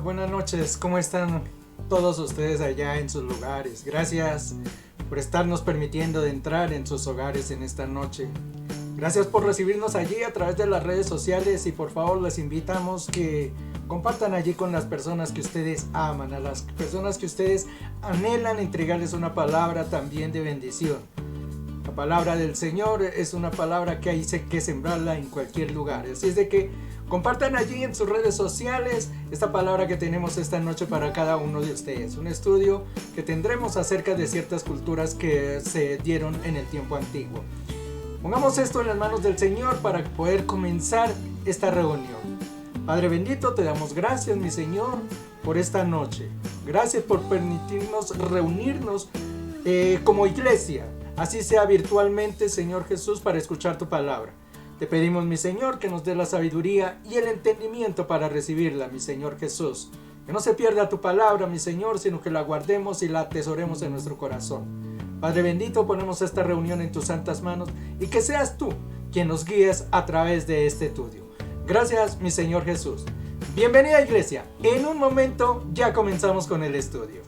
buenas noches. ¿Cómo están todos ustedes allá en sus lugares? Gracias por estarnos permitiendo de entrar en sus hogares en esta noche. Gracias por recibirnos allí a través de las redes sociales y por favor les invitamos que compartan allí con las personas que ustedes aman, a las personas que ustedes anhelan entregarles una palabra también de bendición. La palabra del Señor es una palabra que hay que sembrarla en cualquier lugar. Así es de que compartan allí en sus redes sociales esta palabra que tenemos esta noche para cada uno de ustedes. Un estudio que tendremos acerca de ciertas culturas que se dieron en el tiempo antiguo. Pongamos esto en las manos del Señor para poder comenzar esta reunión. Padre bendito, te damos gracias, mi Señor, por esta noche. Gracias por permitirnos reunirnos como iglesia. Así sea virtualmente, Señor Jesús, para escuchar tu palabra. Te pedimos, mi Señor, que nos dé la sabiduría y el entendimiento para recibirla, mi Señor Jesús. Que no se pierda tu palabra, mi Señor, sino que la guardemos y la atesoremos en nuestro corazón. Padre bendito, ponemos esta reunión en tus santas manos y que seas tú quien nos guíes a través de este estudio. Gracias, mi Señor Jesús. Bienvenida, iglesia. En un momento ya comenzamos con el estudio.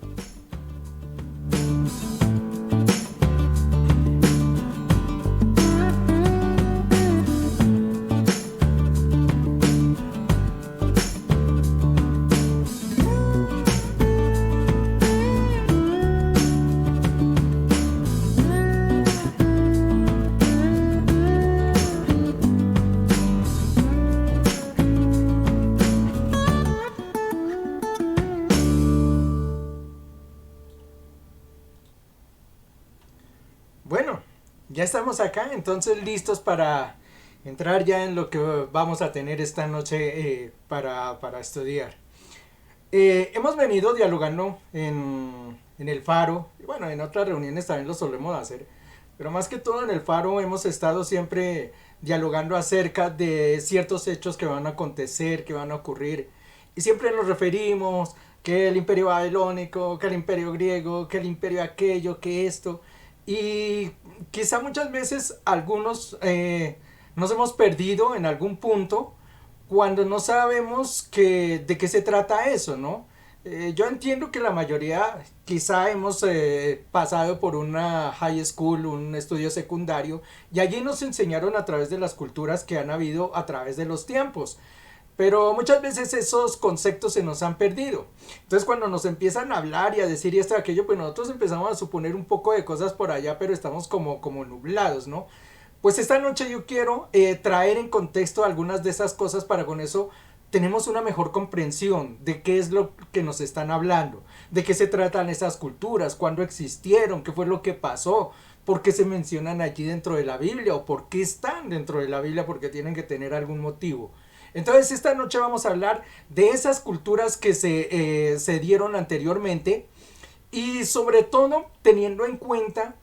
Bueno, ya estamos acá, entonces listos para entrar ya en lo que vamos a tener esta noche para estudiar. Hemos venido dialogando en el Faro, y bueno, en otras reuniones también lo solemos hacer, pero más que todo en el Faro hemos estado siempre dialogando acerca de ciertos hechos que van a acontecer, que van a ocurrir, y siempre nos referimos que el imperio babilónico, que el imperio griego, que el imperio aquello, que esto. Y quizá muchas veces algunos nos hemos perdido en algún punto cuando no sabemos de qué se trata eso, ¿no? Yo entiendo que la mayoría quizá hemos pasado por una high school, un estudio secundario, y allí nos enseñaron a través de las culturas que han habido a través de los tiempos. Pero muchas veces esos conceptos se nos han perdido. Entonces cuando nos empiezan a hablar y a decir esto y aquello, pues nosotros empezamos a suponer un poco de cosas por allá, pero estamos como nublados, ¿no? Pues esta noche yo quiero traer en contexto algunas de esas cosas para con eso tenemos una mejor comprensión de qué es lo que nos están hablando, de qué se tratan esas culturas, cuándo existieron, qué fue lo que pasó, por qué se mencionan allí dentro de la Biblia o por qué están dentro de la Biblia, porque tienen que tener algún motivo. Entonces esta noche vamos a hablar de esas culturas que se dieron anteriormente y sobre todo teniendo en cuenta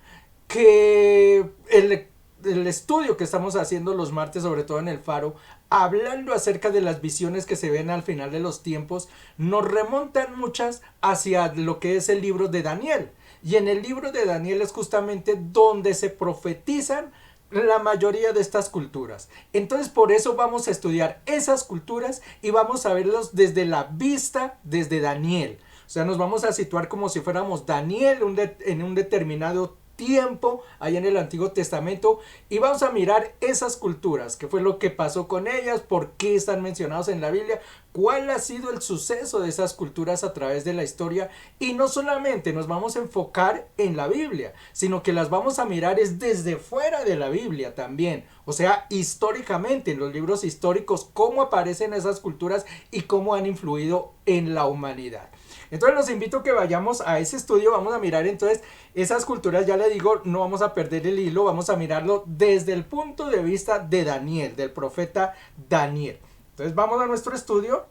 que el estudio que estamos haciendo los martes, sobre todo en el Faro, hablando acerca de las visiones que se ven al final de los tiempos, nos remontan muchas hacia lo que es el libro de Daniel. Y en el libro de Daniel es justamente donde se profetizan la mayoría de estas culturas. Entonces por eso vamos a estudiar esas culturas y vamos a verlos desde la vista desde Daniel. O sea, nos vamos a situar como si fuéramos Daniel en un determinado tiempo allá en el Antiguo Testamento y vamos a mirar esas culturas, qué fue lo que pasó con ellas, por qué están mencionados en la Biblia, cuál ha sido el suceso de esas culturas a través de la historia y no solamente nos vamos a enfocar en la Biblia, sino que las vamos a mirar es desde fuera de la Biblia también, o sea, históricamente en los libros históricos, cómo aparecen esas culturas y cómo han influido en la humanidad. Entonces los invito a que vayamos a ese estudio, vamos a mirar entonces esas culturas, ya le digo, no vamos a perder el hilo, vamos a mirarlo desde el punto de vista de Daniel, del profeta Daniel. Entonces vamos a nuestro estudio,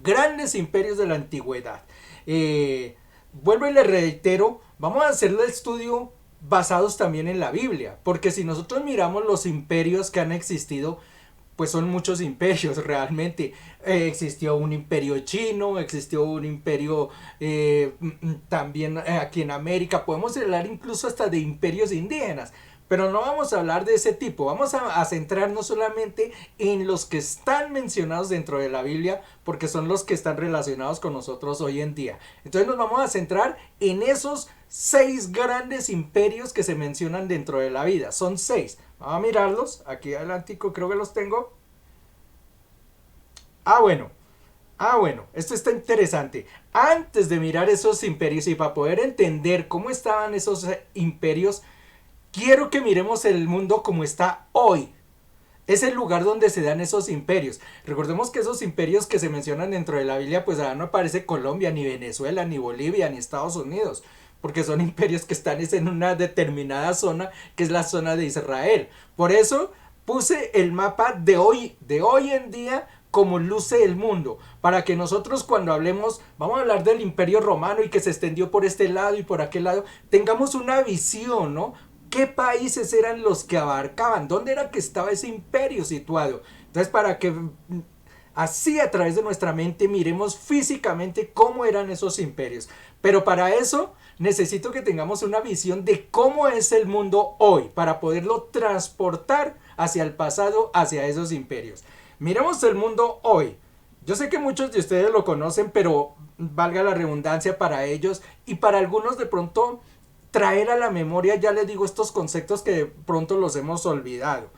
grandes imperios de la antigüedad. Vuelvo y le reitero, vamos a hacer el estudio basados también en la Biblia, porque si nosotros miramos los imperios que han existido, pues son muchos imperios realmente. Existió un imperio chino, existió un imperio también aquí en América, podemos hablar incluso hasta de imperios indígenas, Pero no vamos a hablar de ese tipo, vamos a centrarnos solamente en los que están mencionados dentro de la Biblia, porque son los que están relacionados con nosotros hoy en día. Entonces nos vamos a centrar en esos 6 grandes imperios que se mencionan dentro de la vida. Son 6. Vamos a mirarlos. Aquí adelantico creo que los tengo. Ah, bueno. Esto está interesante. Antes de mirar esos imperios y para poder entender cómo estaban esos imperios, quiero que miremos el mundo como está hoy. Es el lugar donde se dan esos imperios. Recordemos que esos imperios que se mencionan dentro de la Biblia, pues ahora no aparece Colombia, ni Venezuela, ni Bolivia, ni Estados Unidos, porque son imperios que están en una determinada zona, que es la zona de Israel. Por eso puse el mapa de hoy en día, como luce el mundo, para que nosotros cuando hablemos, vamos a hablar del imperio romano y que se extendió por este lado y por aquel lado, tengamos una visión, ¿no? ¿Qué países eran los que abarcaban? ¿Dónde era que estaba ese imperio situado? Entonces, para que así a través de nuestra mente miremos físicamente cómo eran esos imperios. Pero para eso necesito que tengamos una visión de cómo es el mundo hoy, para poderlo transportar hacia el pasado, hacia esos imperios. Miremos el mundo hoy. Yo sé que muchos de ustedes lo conocen, pero valga la redundancia para ellos y para algunos de pronto traer a la memoria, ya les digo, estos conceptos que de pronto los hemos olvidado.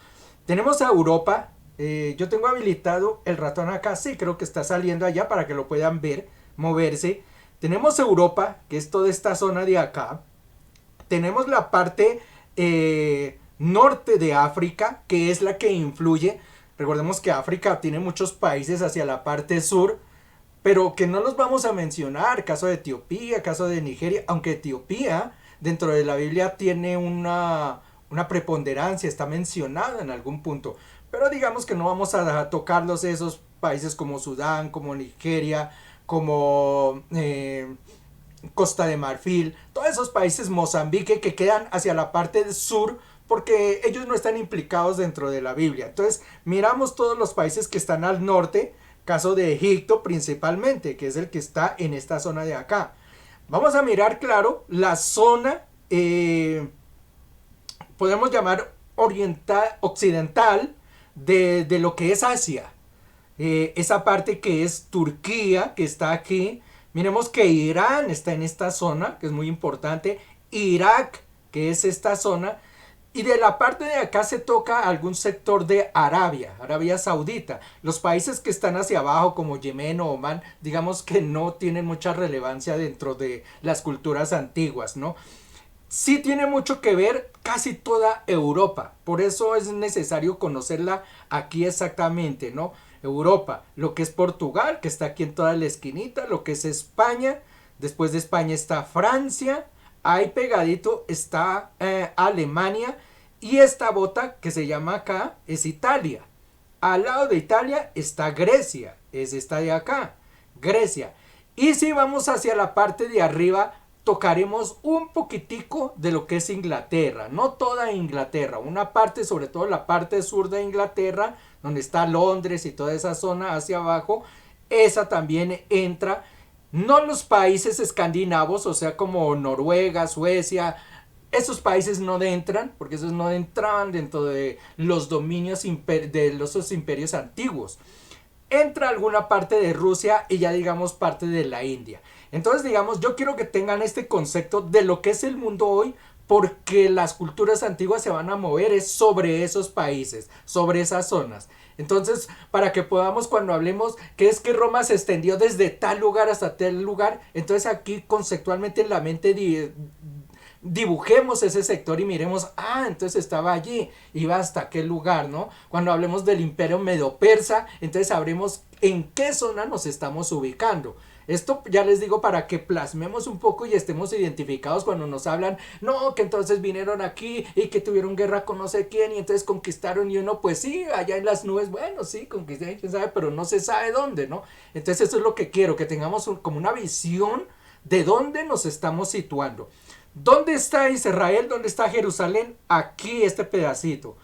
Tenemos a Europa. Yo tengo habilitado el ratón acá, sí, creo que está saliendo allá para que lo puedan ver, moverse. Tenemos Europa, que es toda esta zona de acá. Tenemos la parte norte de África, que es la que influye. Recordemos que África tiene muchos países hacia la parte sur, pero que no los vamos a mencionar. Caso de Etiopía, caso de Nigeria, aunque Etiopía dentro de la Biblia tiene una preponderancia, está mencionada en algún punto. Pero digamos que no vamos a tocarlos esos países como Sudán, como Nigeria, como Costa de Marfil, todos esos países, Mozambique, que quedan hacia la parte sur, porque ellos no están implicados dentro de la Biblia. Entonces miramos todos los países que están al norte, caso de Egipto principalmente, que es el que está en esta zona de acá. Vamos a mirar, claro, la zona, podemos llamar occidental de lo que es Asia. Esa parte que es Turquía, que está aquí. Miremos que Irán está en esta zona, que es muy importante. Irak, que es esta zona. Y de la parte de acá se toca algún sector de Arabia Saudita. Los países que están hacia abajo como Yemen o Omán, digamos que no tienen mucha relevancia dentro de las culturas antiguas, ¿no? Sí tiene mucho que ver casi toda Europa. Por eso es necesario conocerla aquí exactamente, ¿no? Europa, lo que es Portugal, que está aquí en toda la esquinita, lo que es España. Después de España está Francia. Ahí pegadito está Alemania, y esta bota que se llama acá es Italia. Al lado de Italia está Grecia, es esta de acá, Grecia. Y si vamos hacia la parte de arriba, tocaremos un poquitico de lo que es Inglaterra, no toda Inglaterra, una parte, sobre todo la parte sur de Inglaterra, donde está Londres y toda esa zona hacia abajo, esa también entra. No los países escandinavos, o sea, como Noruega, Suecia, esos países no entran, porque esos no entraban dentro de los dominios de los imperios antiguos. Entra alguna parte de Rusia y ya digamos parte de la India. Entonces digamos, yo quiero que tengan este concepto de lo que es el mundo hoy, porque las culturas antiguas se van a mover es sobre esos países, sobre esas zonas. Entonces, para que podamos, cuando hablemos que es que Roma se extendió desde tal lugar hasta tal lugar, entonces aquí conceptualmente en la mente dibujemos ese sector y miremos, entonces estaba allí, iba hasta aquel lugar, ¿no? Cuando hablemos del imperio medo-persa, entonces sabremos en qué zona nos estamos ubicando. Esto ya les digo para que plasmemos un poco y estemos identificados cuando nos hablan, no, que entonces vinieron aquí y que tuvieron guerra con no sé quién y entonces conquistaron, y uno, pues sí, allá en las nubes, bueno, sí, conquistaron, quién sabe, pero no se sabe dónde, ¿no? Entonces eso es lo que quiero, que tengamos como una visión de dónde nos estamos situando. ¿Dónde está Israel? ¿Dónde está Jerusalén? Aquí este pedacito.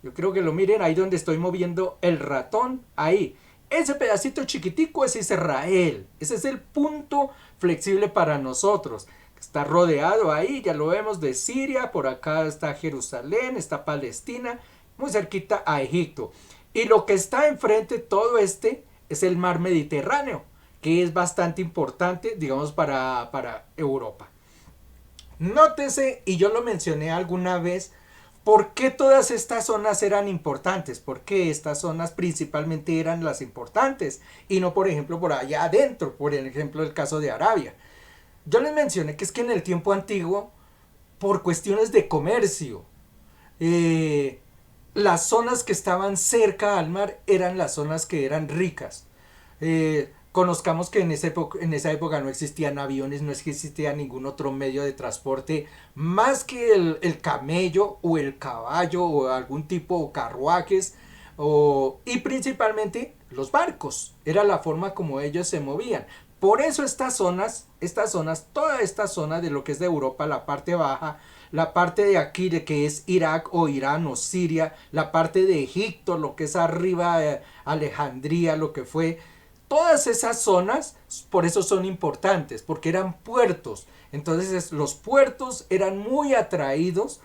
Yo creo que lo miren ahí donde estoy moviendo el ratón, ahí. Ese pedacito chiquitico es Israel. Ese es el punto flexible para nosotros. Está rodeado ahí, ya lo vemos, de Siria, por acá está Jerusalén, está Palestina, muy cerquita a Egipto. Y lo que está enfrente, todo este, es el mar Mediterráneo, que es bastante importante, digamos, para Europa. Nótese, y yo lo mencioné alguna vez, ¿por qué todas estas zonas eran importantes? ¿Por qué estas zonas principalmente eran las importantes? Y no, por ejemplo, por allá adentro, por ejemplo, el caso de Arabia. Yo les mencioné que es que en el tiempo antiguo, por cuestiones de comercio, eh, las zonas que estaban cerca al mar eran las zonas que eran ricas. Conozcamos que en esa época no existían aviones, no existía ningún otro medio de transporte más que el camello o el caballo o algún tipo de carruajes y principalmente los barcos. Era la forma como ellos se movían. Por eso toda esta zona de lo que es de Europa, la parte baja, la parte de aquí de que es Irak o Irán o Siria, la parte de Egipto, lo que es arriba, Alejandría, lo que fue, todas esas zonas, por eso son importantes, porque eran puertos. Entonces los puertos eran muy atraídos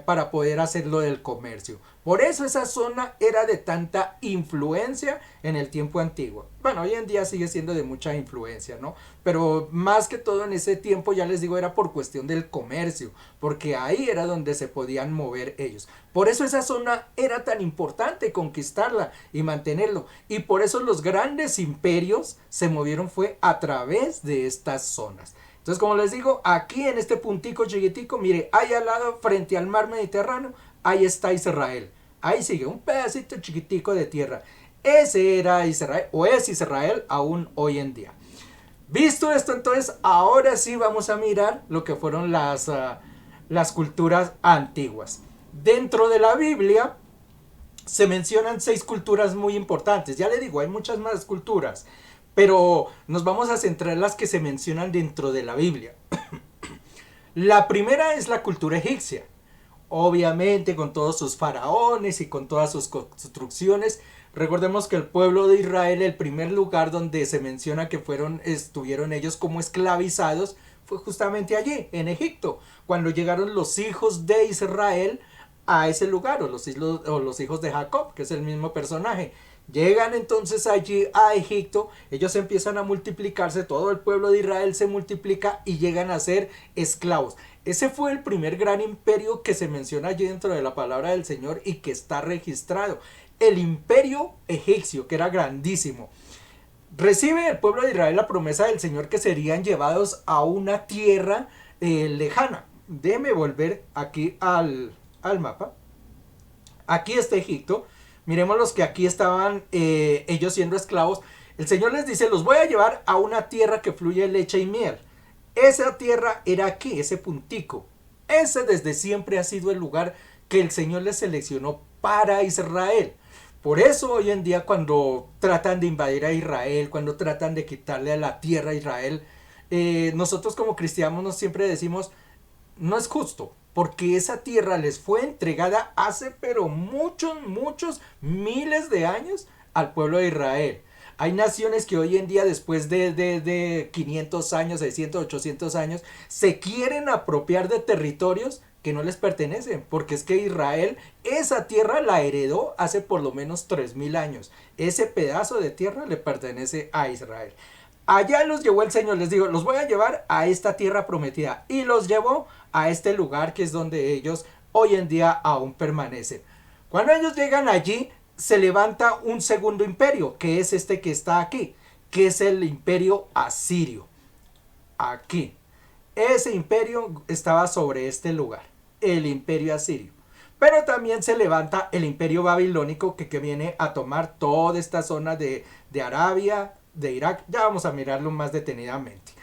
para poder hacer lo del comercio. Por eso esa zona era de tanta influencia en el tiempo antiguo. Bueno, hoy en día sigue siendo de mucha influencia, ¿no? Pero más que todo en ese tiempo, ya les digo, era por cuestión del comercio, porque ahí era donde se podían mover ellos. Por eso esa zona era tan importante conquistarla y mantenerlo. Y por eso los grandes imperios se movieron fue a través de estas zonas. Entonces, como les digo, aquí en este puntico chiquitico, mire, ahí al lado, frente al mar Mediterráneo, ahí está Israel. Ahí sigue, un pedacito chiquitico de tierra. Ese era Israel, o es Israel aún hoy en día. Visto esto, entonces, ahora sí vamos a mirar lo que fueron las culturas antiguas. Dentro de la Biblia se mencionan 6 culturas muy importantes. Ya le digo, hay muchas más culturas, pero nos vamos a centrar en las que se mencionan dentro de la Biblia. La primera es la cultura egipcia. Obviamente con todos sus faraones y con todas sus construcciones. Recordemos que el pueblo de Israel, el primer lugar donde se menciona que estuvieron ellos como esclavizados, fue justamente allí, en Egipto, cuando llegaron los hijos de Israel a ese lugar, o los hijos de Jacob, que es el mismo personaje. Llegan entonces allí a Egipto, ellos empiezan a multiplicarse, todo el pueblo de Israel se multiplica y llegan a ser esclavos. Ese fue el primer gran imperio que se menciona allí dentro de la palabra del Señor y que está registrado. El imperio egipcio, que era grandísimo. Recibe el pueblo de Israel la promesa del Señor que serían llevados a una tierra lejana. Déjeme volver aquí al mapa. Aquí está Egipto. Miremos los que aquí estaban ellos siendo esclavos. El Señor les dice, los voy a llevar a una tierra que fluye leche y miel. Esa tierra era aquí, ese puntico. Ese desde siempre ha sido el lugar que el Señor les seleccionó para Israel. Por eso hoy en día cuando tratan de invadir a Israel, cuando tratan de quitarle a la tierra a Israel, nosotros como cristianos nos siempre decimos, no es justo, porque esa tierra les fue entregada hace pero muchos miles de años al pueblo de Israel. Hay naciones que hoy en día, después de 500 años, 600, 800 años, se quieren apropiar de territorios que no les pertenecen, porque es que Israel, esa tierra la heredó hace por lo menos 3000 años. Ese pedazo de tierra le pertenece a Israel. Allá los llevó el Señor, les digo, los voy a llevar a esta tierra prometida. Y los llevó a este lugar que es donde ellos hoy en día aún permanecen. Cuando ellos llegan allí, se levanta un segundo imperio, que es este que está aquí, que es el imperio asirio. Aquí. Ese imperio estaba sobre este lugar, el imperio asirio. Pero también se levanta el imperio babilónico que viene a tomar toda esta zona de Arabia, de Irak. Ya vamos a mirarlo más detenidamente.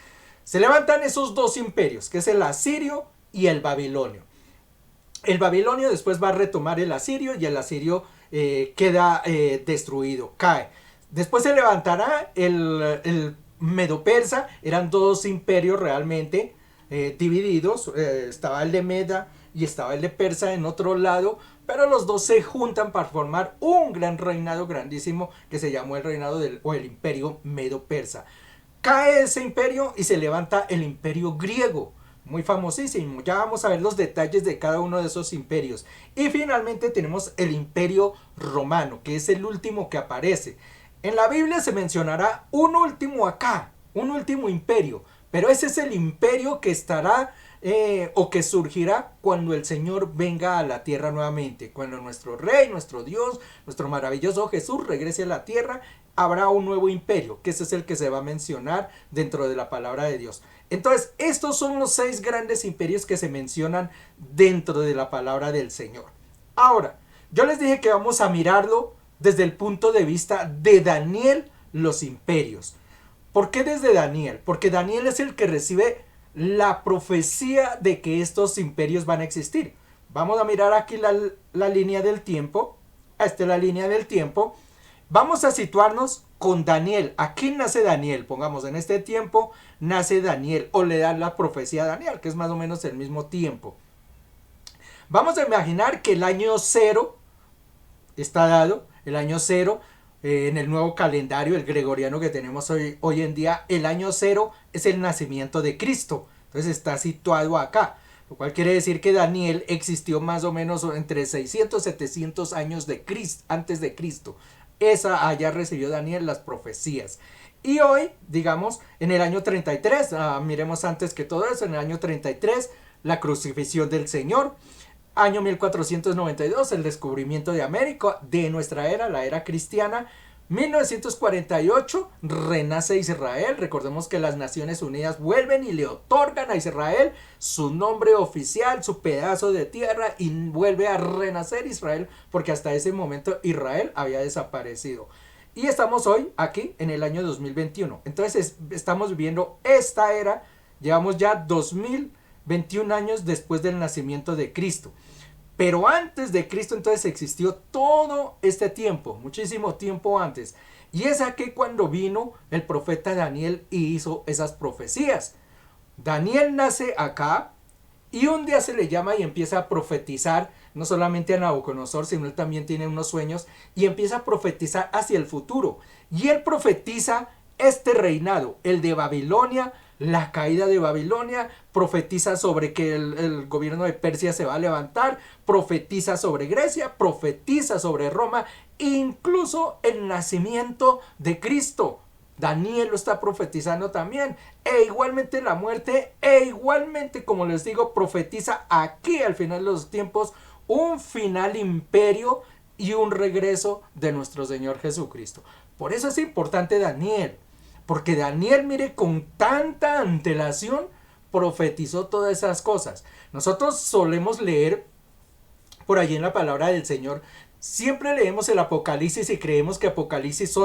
Se levantan esos dos imperios, que es el asirio y el babilonio. El babilonio después va a retomar el asirio y el asirio queda destruido, cae. Después se levantará el medo-persa. Eran dos imperios realmente divididos. Estaba el de Meda y estaba el de Persa en otro lado, pero los dos se juntan para formar un gran reinado grandísimo que se llamó el reinado o el imperio medo-persa. cae ese imperio y se levanta el imperio griego, muy famosísimo. Ya vamos a ver los detalles de cada uno de esos imperios. Y finalmente tenemos el imperio romano, que es el último que aparece. En la Biblia se mencionará un último acá, un último imperio, pero ese es el imperio que estará o que surgirá cuando el Señor venga a la tierra nuevamente, cuando nuestro Rey, nuestro Dios, nuestro maravilloso Jesús regrese a la tierra. Habrá un nuevo imperio, que ese es el que se va a mencionar dentro de la palabra de Dios. Entonces, estos son los 6 grandes imperios que se mencionan dentro de la palabra del Señor. Ahora, yo les dije que vamos a mirarlo desde el punto de vista de Daniel, los imperios. ¿Por qué desde Daniel? Porque Daniel es el que recibe la profecía de que estos imperios van a existir. Vamos a mirar aquí la línea del tiempo. Esta es la línea del tiempo. Vamos a situarnos con Daniel. Aquí nace Daniel. Pongamos en este tiempo nace Daniel o le dan la profecía a Daniel, que es más o menos el mismo tiempo. Vamos a imaginar que el año 0 está dado. El año 0 en el nuevo calendario, el gregoriano que tenemos hoy en día, el año 0 es el nacimiento de Cristo. Entonces está situado acá. Lo cual quiere decir que Daniel existió más o menos entre 600 y 700 años antes de Cristo. Esa haya recibido Daniel las profecías. Y hoy, digamos, en el año 33, miremos antes que todo eso, en el año 33, la crucifixión del Señor. Año 1492, el descubrimiento de América, de nuestra era, la era cristiana. 1948, renace Israel. Recordemos que las Naciones Unidas vuelven y le otorgan a Israel su nombre oficial, su pedazo de tierra, y vuelve a renacer Israel, porque hasta ese momento Israel había desaparecido. Y estamos hoy aquí en el año 2021. Entonces estamos viviendo esta era. Llevamos ya 2021 años después del nacimiento de Cristo. Pero antes de Cristo entonces existió todo este tiempo, muchísimo tiempo antes. Y es aquí cuando vino el profeta Daniel y hizo esas profecías. Daniel nace acá y un día se le llama y empieza a profetizar, no solamente a Nabucodonosor, sino él también tiene unos sueños y empieza a profetizar hacia el futuro. Y él profetiza este reinado, el de Babilonia, la caída de Babilonia, profetiza sobre que el gobierno de Persia se va a levantar, profetiza sobre Grecia, profetiza sobre Roma, incluso el nacimiento de Cristo. Daniel lo está profetizando también, e igualmente la muerte, e igualmente, como les digo, profetiza aquí al final de los tiempos un final imperio y un regreso de nuestro Señor Jesucristo. Por eso es importante Daniel. Porque Daniel, mire, con tanta antelación profetizó todas esas cosas. Nosotros solemos leer por allí en la palabra del Señor. Siempre leemos el Apocalipsis y creemos que Apocalipsis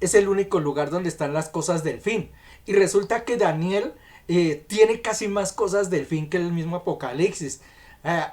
es el único lugar donde están las cosas del fin. Y resulta que Daniel tiene casi más cosas del fin que el mismo Apocalipsis.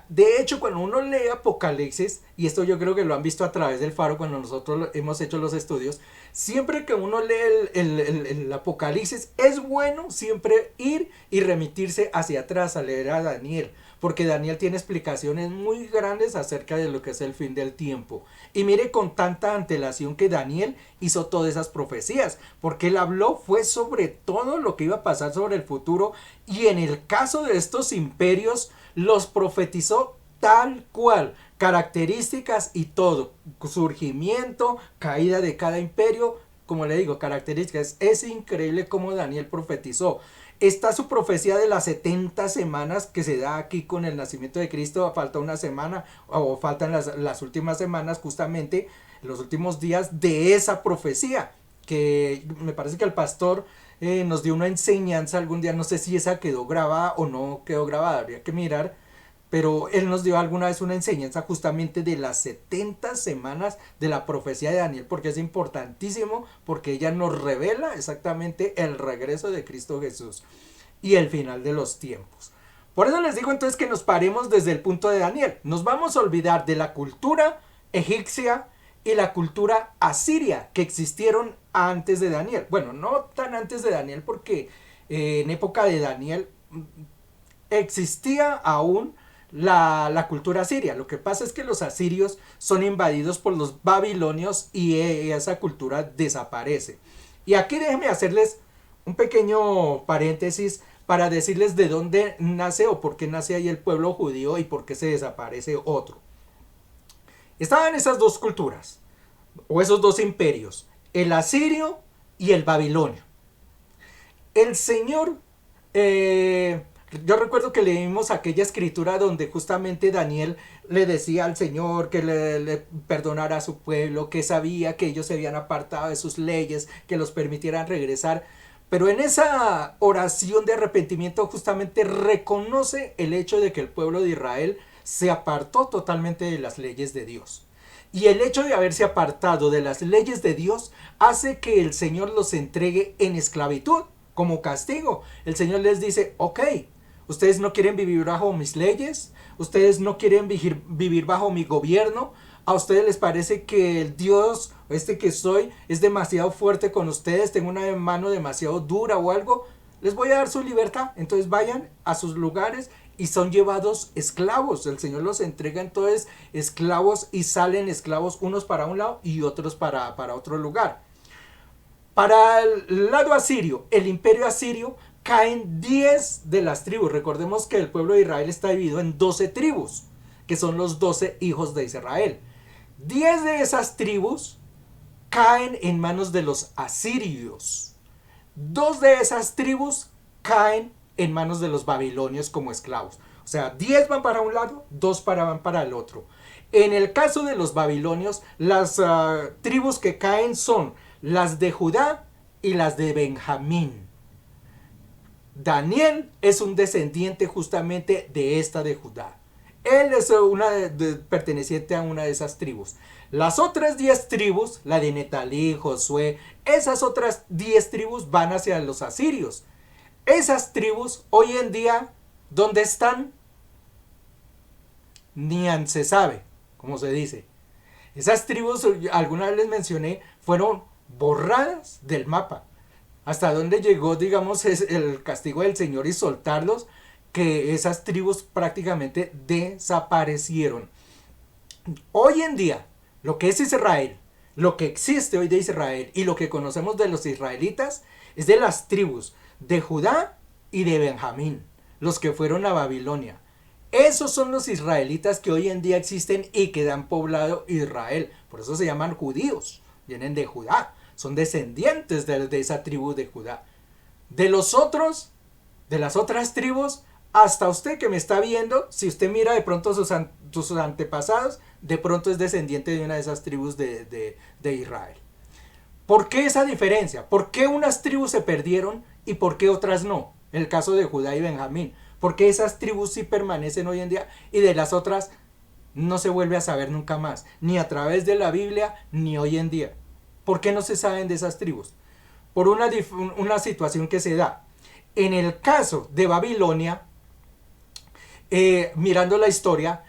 De hecho, cuando uno lee Apocalipsis, y esto yo creo que lo han visto a través del Faro cuando nosotros hemos hecho los estudios, siempre que uno lee el Apocalipsis, es bueno siempre ir y remitirse hacia atrás a leer a Daniel, porque Daniel tiene explicaciones muy grandes acerca de lo que es el fin del tiempo. Y mire con tanta antelación que Daniel hizo todas esas profecías, porque él habló fue sobre todo lo que iba a pasar sobre el futuro, y en el caso de estos imperios, los profetizó tal cual, características y todo, surgimiento, caída de cada imperio, como le digo, características. Es increíble cómo Daniel profetizó. Está su profecía de las 70 semanas que se da aquí con el nacimiento de Cristo. Falta una semana o faltan las últimas semanas, justamente los últimos días de esa profecía, que me parece que el pastor nos dio una enseñanza algún día, no sé si esa quedó grabada o no quedó grabada, habría que mirar, pero él nos dio alguna vez una enseñanza justamente de las 70 semanas de la profecía de Daniel, porque es importantísimo, porque ella nos revela exactamente el regreso de Cristo Jesús y el final de los tiempos. Por eso les digo entonces que nos paremos desde el punto de Daniel. Nos vamos a olvidar de la cultura egipcia y la cultura asiria que existieron antes de Daniel. Bueno, no tan antes de Daniel, porque en época de Daniel existía aún la cultura asiria. Lo que pasa es que los asirios son invadidos por los babilonios y esa cultura desaparece. Y aquí déjenme hacerles un pequeño paréntesis para decirles de dónde nace o por qué nace ahí el pueblo judío y por qué se desaparece otro. Estaban esas dos culturas, o esos dos imperios, el asirio y el babilonio. El Señor, yo recuerdo que leímos aquella escritura donde justamente Daniel le decía al Señor que le perdonara a su pueblo, que sabía que ellos se habían apartado de sus leyes, que los permitieran regresar. Pero en esa oración de arrepentimiento justamente reconoce el hecho de que el pueblo de Israel se apartó totalmente de las leyes de Dios. Y el hecho de haberse apartado de las leyes de Dios hace que el Señor los entregue en esclavitud como castigo. El Señor les dice, ok, ustedes no quieren vivir bajo mis leyes, ustedes no quieren vivir bajo mi gobierno, a ustedes les parece que el Dios, este que soy, es demasiado fuerte con ustedes, tengo una mano demasiado dura o algo, les voy a dar su libertad, entonces vayan a sus lugares y son llevados esclavos. El Señor los entrega entonces esclavos y salen esclavos unos para un lado y otros para otro lugar. Para el lado asirio, el imperio asirio, caen 10 de las tribus. Recordemos que el pueblo de Israel está dividido en 12 tribus, que son los 12 hijos de Israel. 10 de esas tribus caen en manos de los asirios. 2 de esas tribus caen en manos de los babilonios como esclavos. O sea, 10 van para un lado, 2 van para el otro. En el caso de los babilonios, las tribus que caen son las de Judá y las de Benjamín. Daniel es un descendiente justamente de esta de Judá. Él es perteneciente a una de esas tribus. Las otras 10 tribus, la de Netalí, Josué, esas otras 10 tribus van hacia los asirios. Esas tribus hoy en día, ¿dónde están? Ni se sabe, como se dice. Esas tribus, alguna vez les mencioné, fueron borradas del mapa. Hasta dónde llegó, digamos, es el castigo del Señor y soltarlos, que esas tribus prácticamente desaparecieron. Hoy en día, lo que es Israel, lo que existe hoy de Israel y lo que conocemos de los israelitas es de las tribus de Judá y de Benjamín, los que fueron a Babilonia. Esos son los israelitas que hoy en día existen y que han poblado Israel. Por eso se llaman judíos, vienen de Judá, son descendientes de esa tribu de Judá. De los otros, de las otras tribus, hasta usted que me está viendo, si usted mira de pronto sus antepasados, de pronto es descendiente de una de esas tribus de Israel. ¿Por qué esa diferencia? ¿Por qué unas tribus se perdieron y por qué otras no? En el caso de Judá y Benjamín. ¿Por qué esas tribus sí permanecen hoy en día y de las otras no se vuelve a saber nunca más? Ni a través de la Biblia, ni hoy en día. ¿Por qué no se saben de esas tribus? Por una situación que se da. En el caso de Babilonia, mirando la historia,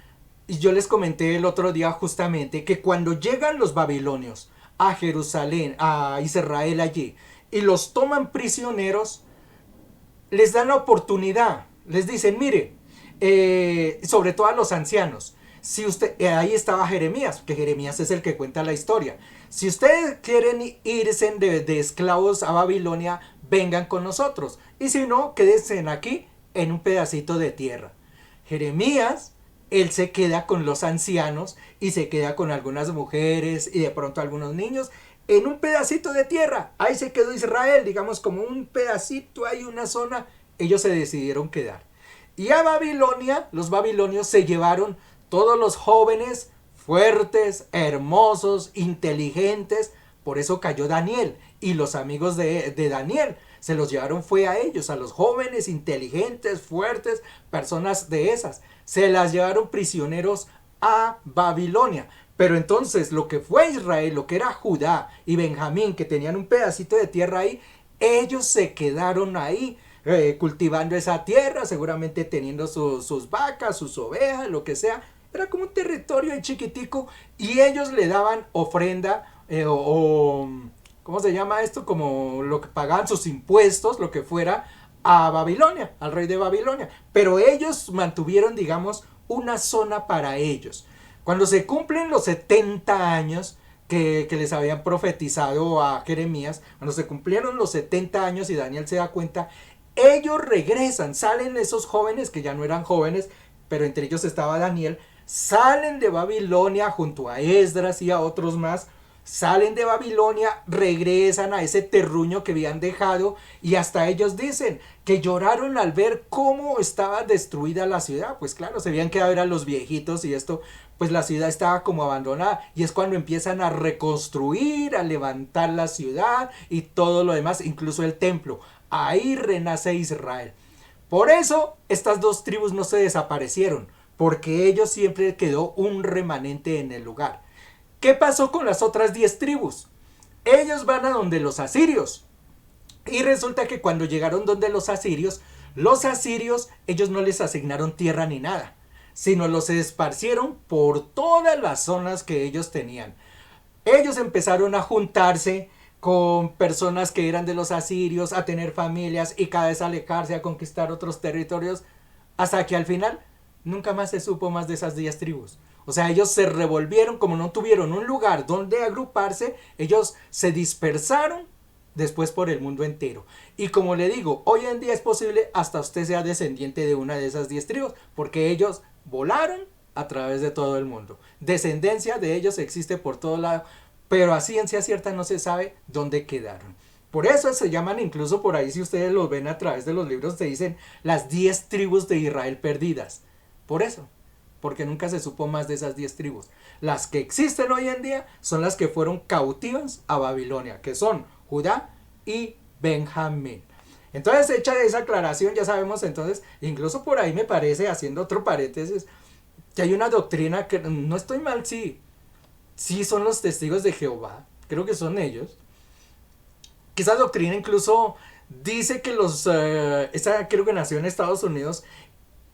y yo les comenté el otro día justamente que cuando llegan los babilonios a Jerusalén, a Israel allí, y los toman prisioneros, les dan la oportunidad, les dicen, mire, sobre todo a los ancianos, si usted, ahí estaba Jeremías, que Jeremías es el que cuenta la historia, si ustedes quieren irse de esclavos a Babilonia, vengan con nosotros, y si no, quédense aquí en un pedacito de tierra. Jeremías, él se queda con los ancianos y se queda con algunas mujeres y de pronto algunos niños en un pedacito de tierra. Ahí se quedó Israel, digamos como un pedacito, hay una zona, ellos se decidieron quedar. Y a Babilonia, los babilonios se llevaron todos los jóvenes fuertes, hermosos, inteligentes. Por eso cayó Daniel y los amigos de Daniel. Se los llevaron fue a ellos, a los jóvenes, inteligentes, fuertes, personas de esas. Se las llevaron prisioneros a Babilonia. Pero entonces lo que fue Israel, lo que era Judá y Benjamín, que tenían un pedacito de tierra ahí, ellos se quedaron ahí cultivando esa tierra, seguramente teniendo sus vacas, sus ovejas, lo que sea. Era como un territorio ahí chiquitico y ellos le daban ofrenda ¿cómo se llama esto? Como lo que pagaban sus impuestos, lo que fuera, a Babilonia, al rey de Babilonia. Pero ellos mantuvieron, digamos, una zona para ellos. Cuando se cumplen los 70 años que les habían profetizado a Jeremías, cuando se cumplieron los 70 años y Daniel se da cuenta, ellos regresan, salen esos jóvenes que ya no eran jóvenes, pero entre ellos estaba Daniel, salen de Babilonia junto a Esdras y a otros más, salen de Babilonia, regresan a ese terruño que habían dejado y hasta ellos dicen que lloraron al ver cómo estaba destruida la ciudad. Pues claro, se habían quedado eran los viejitos y esto, pues la ciudad estaba como abandonada y es cuando empiezan a reconstruir, a levantar la ciudad y todo lo demás, incluso el templo. Ahí renace Israel. Por eso estas dos tribus no se desaparecieron, porque ellos siempre quedó un remanente en el lugar. ¿Qué pasó con las otras 10 tribus? Ellos van a donde los asirios. Y resulta que cuando llegaron donde los asirios, ellos no les asignaron tierra ni nada, sino los esparcieron por todas las zonas que ellos tenían. Ellos empezaron a juntarse con personas que eran de los asirios, a tener familias y cada vez alejarse, a conquistar otros territorios, hasta que al final nunca más se supo más de esas 10 tribus. O sea, ellos se revolvieron, como no tuvieron un lugar donde agruparse, ellos se dispersaron después por el mundo entero. Y como le digo, hoy en día es posible hasta usted sea descendiente de una de esas 10 tribus, porque ellos volaron a través de todo el mundo. Descendencia de ellos existe por todo lado, pero a ciencia cierta no se sabe dónde quedaron. Por eso se llaman, incluso por ahí, si ustedes los ven a través de los libros, se dicen las 10 tribus de Israel perdidas. Por eso, porque nunca se supo más de esas 10 tribus. Las que existen hoy en día son las que fueron cautivas a Babilonia, que son Judá y Benjamín. Entonces, hecha esa aclaración, ya sabemos entonces, incluso por ahí me parece, haciendo otro paréntesis, que hay una doctrina que no estoy mal, sí son los testigos de Jehová, creo que son ellos, que esa doctrina incluso dice que esa creo que nació en Estados Unidos,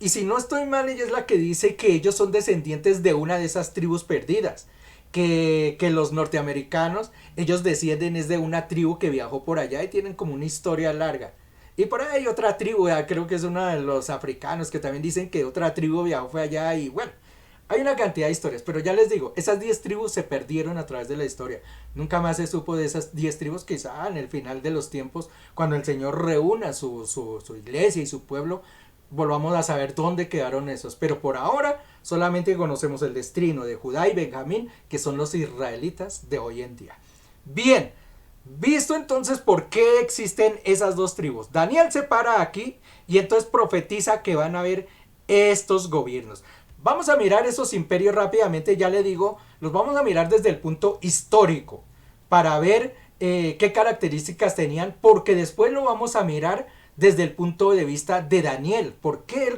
y si no estoy mal, ella es la que dice que ellos son descendientes de una de esas tribus perdidas, que los norteamericanos, ellos descienden es de una tribu que viajó por allá y tienen como una historia larga. Y por ahí hay otra tribu, creo que es uno de los africanos, que también dicen que otra tribu viajó fue allá y bueno, hay una cantidad de historias, pero ya les digo, esas 10 tribus se perdieron a través de la historia. Nunca más se supo de esas 10 tribus, quizá en el final de los tiempos, cuando el Señor reúna su iglesia y su pueblo, volvamos a saber dónde quedaron esos. Pero por ahora solamente conocemos el destino de Judá y Benjamín, que son los israelitas de hoy en día. Bien, visto entonces por qué existen esas dos tribus, Daniel se para aquí y entonces profetiza que van a haber estos gobiernos. Vamos a mirar esos imperios rápidamente, ya le digo, los vamos a mirar desde el punto histórico para ver qué características tenían, porque después lo vamos a mirar desde el punto de vista de Daniel,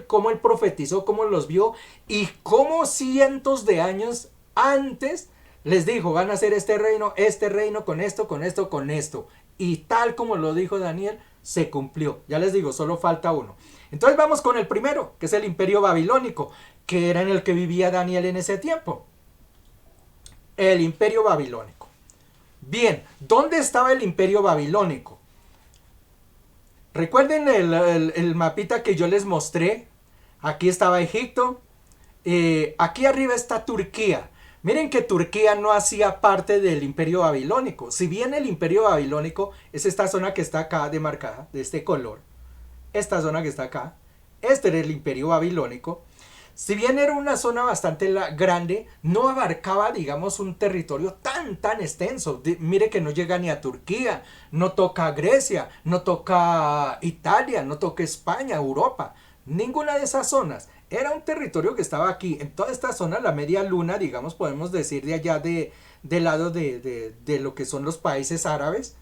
cómo él profetizó, cómo los vio y cómo cientos de años antes les dijo, van a hacer este reino con esto, con esto, con esto. Y tal como lo dijo Daniel, se cumplió. Ya les digo, solo falta uno. Entonces vamos con el primero, que es el imperio babilónico, que era en el que vivía Daniel en ese tiempo. El imperio babilónico. Bien, ¿dónde estaba el imperio babilónico? Recuerden el mapita que yo les mostré. Aquí estaba Egipto. Aquí arriba está Turquía. Miren que Turquía no hacía parte del imperio babilónico. Si bien el imperio babilónico es esta zona que está acá demarcada, de este color. Esta zona que está acá. Este era el imperio babilónico. Si bien era una zona bastante grande, no abarcaba, digamos, un territorio tan extenso. Mire que no llega ni a Turquía, no toca a Grecia, no toca a Italia, no toca España, Europa. Ninguna de esas zonas. Era un territorio que estaba aquí. En toda esta zona, la media luna, digamos, podemos decir de allá del lado de lo que son los países árabes.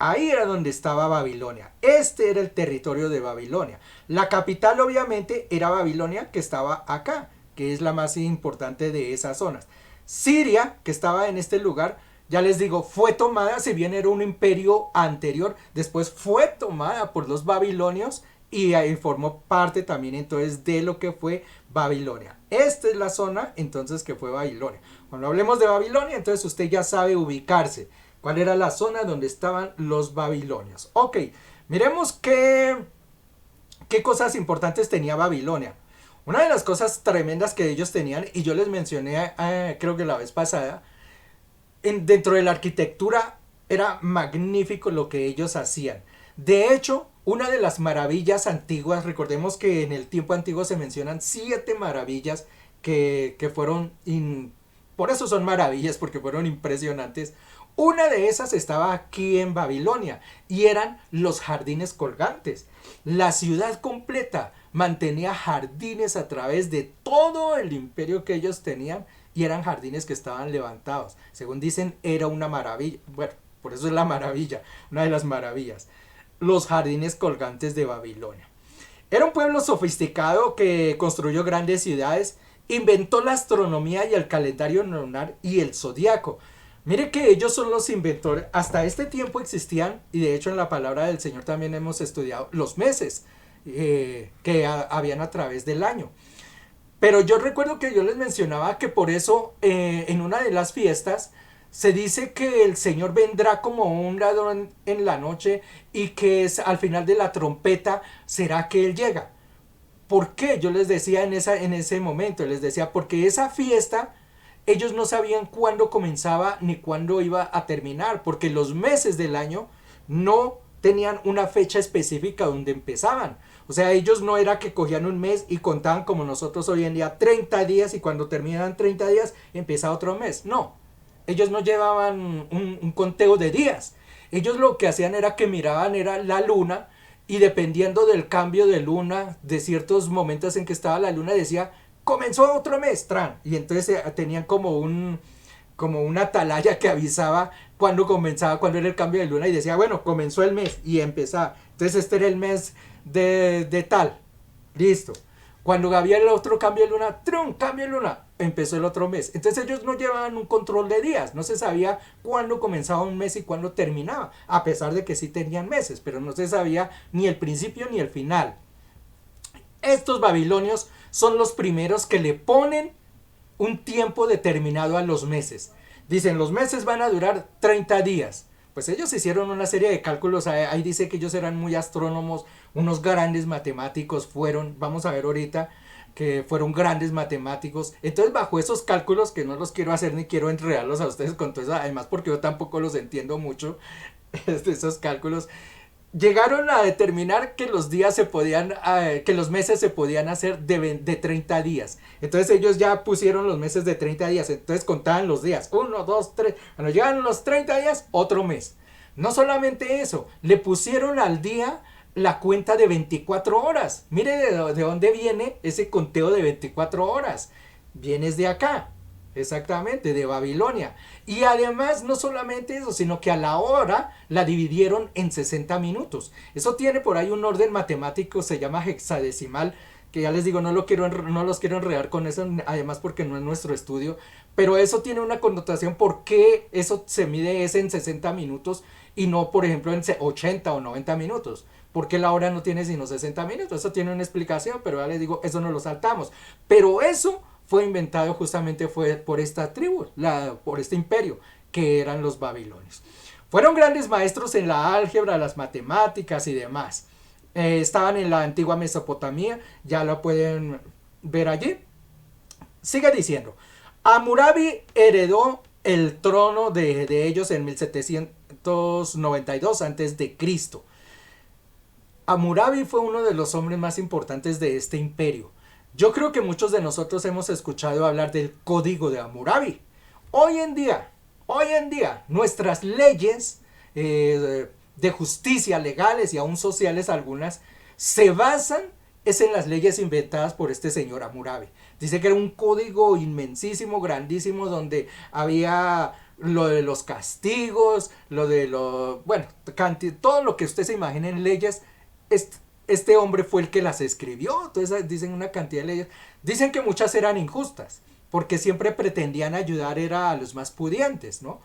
Ahí era donde estaba Babilonia. Este era el territorio de Babilonia. La capital obviamente era Babilonia, que estaba acá, que es la más importante de esas zonas. Siria, que estaba en este lugar, ya les digo, fue tomada, si bien era un imperio anterior, después fue tomada por los babilonios y ahí formó parte también entonces de lo que fue Babilonia. Esta es la zona entonces que fue Babilonia. Cuando hablemos de Babilonia, entonces usted ya sabe ubicarse. ¿Cuál era la zona donde estaban los babilonios? Ok, miremos qué cosas importantes tenía Babilonia. Una de las cosas tremendas que ellos tenían, y yo les mencioné creo que la vez pasada, dentro de la arquitectura era magnífico lo que ellos hacían. De hecho, una de las maravillas antiguas, recordemos que en el tiempo antiguo se mencionan 7 maravillas que fueron, por eso son maravillas, porque fueron impresionantes. Una de esas estaba aquí en Babilonia y eran los jardines colgantes. La ciudad completa mantenía jardines a través de todo el imperio que ellos tenían y eran jardines que estaban levantados. Según dicen, era una maravilla. Bueno, por eso es la maravilla, una de las maravillas. Los jardines colgantes de Babilonia. Era un pueblo sofisticado que construyó grandes ciudades, inventó la astronomía y el calendario lunar y el zodiaco. Mire que ellos son los inventores. Hasta este tiempo existían, y de hecho en la palabra del Señor también hemos estudiado los meses habían a través del año. Pero yo recuerdo que yo les mencionaba que por eso en una de las fiestas se dice que el Señor vendrá como un ladrón en la noche y que al final de la trompeta será que Él llega. ¿Por qué? Yo les decía en ese momento, les decía, porque esa fiesta ellos no sabían cuándo comenzaba ni cuándo iba a terminar, porque los meses del año no tenían una fecha específica donde empezaban. O sea, ellos no era que cogían un mes y contaban como nosotros hoy en día 30 días y cuando terminaban 30 días empezaba otro mes. No, ellos no llevaban un conteo de días. Ellos lo que hacían era que miraban era la luna y dependiendo del cambio de luna, de ciertos momentos en que estaba la luna, decía, comenzó otro mes, tran. Y entonces tenían como una atalaya que avisaba cuando comenzaba, cuando era el cambio de luna y decía, bueno, comenzó el mes y empezaba. Entonces este era el mes de tal. Listo. Cuando había el otro cambio de luna, ¡trum! Cambio de luna, empezó el otro mes. Entonces ellos no llevaban un control de días, no se sabía cuándo comenzaba un mes y cuándo terminaba, a pesar de que sí tenían meses, pero no se sabía ni el principio ni el final. Estos babilonios son los primeros que le ponen un tiempo determinado a los meses. Dicen, los meses van a durar 30 días. Pues ellos hicieron una serie de cálculos, ahí dice que ellos eran muy astrónomos, unos grandes matemáticos fueron, vamos a ver ahorita, que fueron grandes matemáticos. Entonces bajo esos cálculos, que no los quiero hacer ni quiero enredarlos a ustedes con todo eso, además porque yo tampoco los entiendo mucho, esos cálculos, llegaron a determinar que los días se podían, que los meses se podían hacer de 30 días. Entonces ellos ya pusieron los meses de 30 días, entonces contaban los días, 1, 2, 3, cuando llegan los 30 días, otro mes. No solamente eso, le pusieron al día la cuenta de 24 horas. Mire de dónde viene ese conteo de 24 horas. Vienes de acá. Exactamente, de Babilonia. Y además no solamente eso, sino que a la hora la dividieron en 60 minutos. Eso tiene por ahí un orden matemático, se llama hexadecimal, que ya les digo, no los quiero enredar con eso, además porque no es nuestro estudio, pero eso tiene una connotación porque eso se mide es en 60 minutos y no, por ejemplo, en 80 o 90 minutos. Porque la hora no tiene sino 60 minutos, eso tiene una explicación, pero ya les digo, eso no lo saltamos. Pero eso fue inventado justamente fue por esta tribu, por este imperio, que eran los babilonios. Fueron grandes maestros en la álgebra, las matemáticas y demás. Estaban en la antigua Mesopotamia, ya lo pueden ver allí. Sigue diciendo, Hammurabi heredó el trono de ellos en 1792 a.C. Hammurabi fue uno de los hombres más importantes de este imperio. Yo creo que muchos de nosotros hemos escuchado hablar del Código de Hammurabi. Hoy en día, nuestras leyes de justicia legales y aún sociales algunas se basan en las leyes inventadas por este señor Hammurabi. Dice que era un código inmensísimo, grandísimo, donde había lo de los castigos, todo lo que usted se imagine en leyes. Este hombre fue el que las escribió. Entonces dicen una cantidad de leyes. Dicen que muchas eran injustas, porque siempre pretendían ayudar a los más pudientes, ¿no?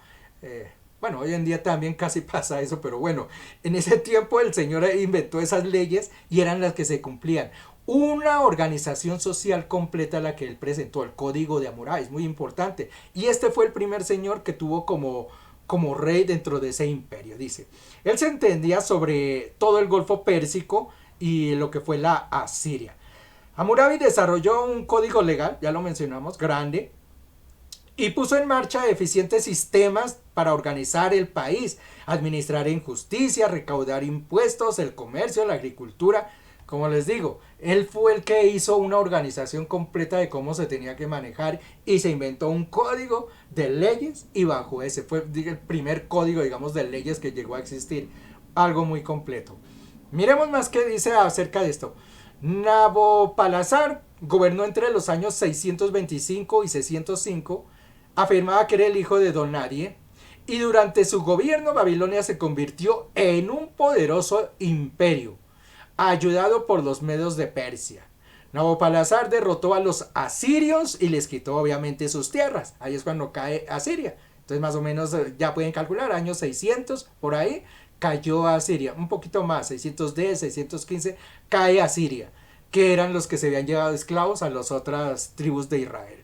Bueno, hoy en día también casi pasa eso, pero bueno, en ese tiempo el señor inventó esas leyes y eran las que se cumplían. Una organización social completa la que él presentó, el Código de Hammurabi, es muy importante. Y este fue el primer señor que tuvo como rey dentro de ese imperio, dice. Él se entendía sobre todo el Golfo Pérsico y lo que fue la Asiria. Hammurabi desarrolló un código legal, ya lo mencionamos, grande, y puso en marcha eficientes sistemas para organizar el país, administrar en justicia, recaudar impuestos, el comercio, la agricultura. Como les digo, él fue el que hizo una organización completa de cómo se tenía que manejar y se inventó un código de leyes y bajo ese fue el primer código, digamos, de leyes que llegó a existir. Algo muy completo. Miremos más qué dice acerca de esto. Nabopolassar gobernó entre los años 625 y 605, afirmaba que era el hijo de Don Nadie, y durante su gobierno Babilonia se convirtió en un poderoso imperio, ayudado por los medos de Persia. Nabopolassar derrotó a los asirios y les quitó obviamente sus tierras. Ahí es cuando cae Asiria. Entonces más o menos ya pueden calcular, años 600 por ahí, cayó Asiria. Un poquito más, 610, 615, cae Asiria, que eran los que se habían llevado esclavos a las otras tribus de Israel.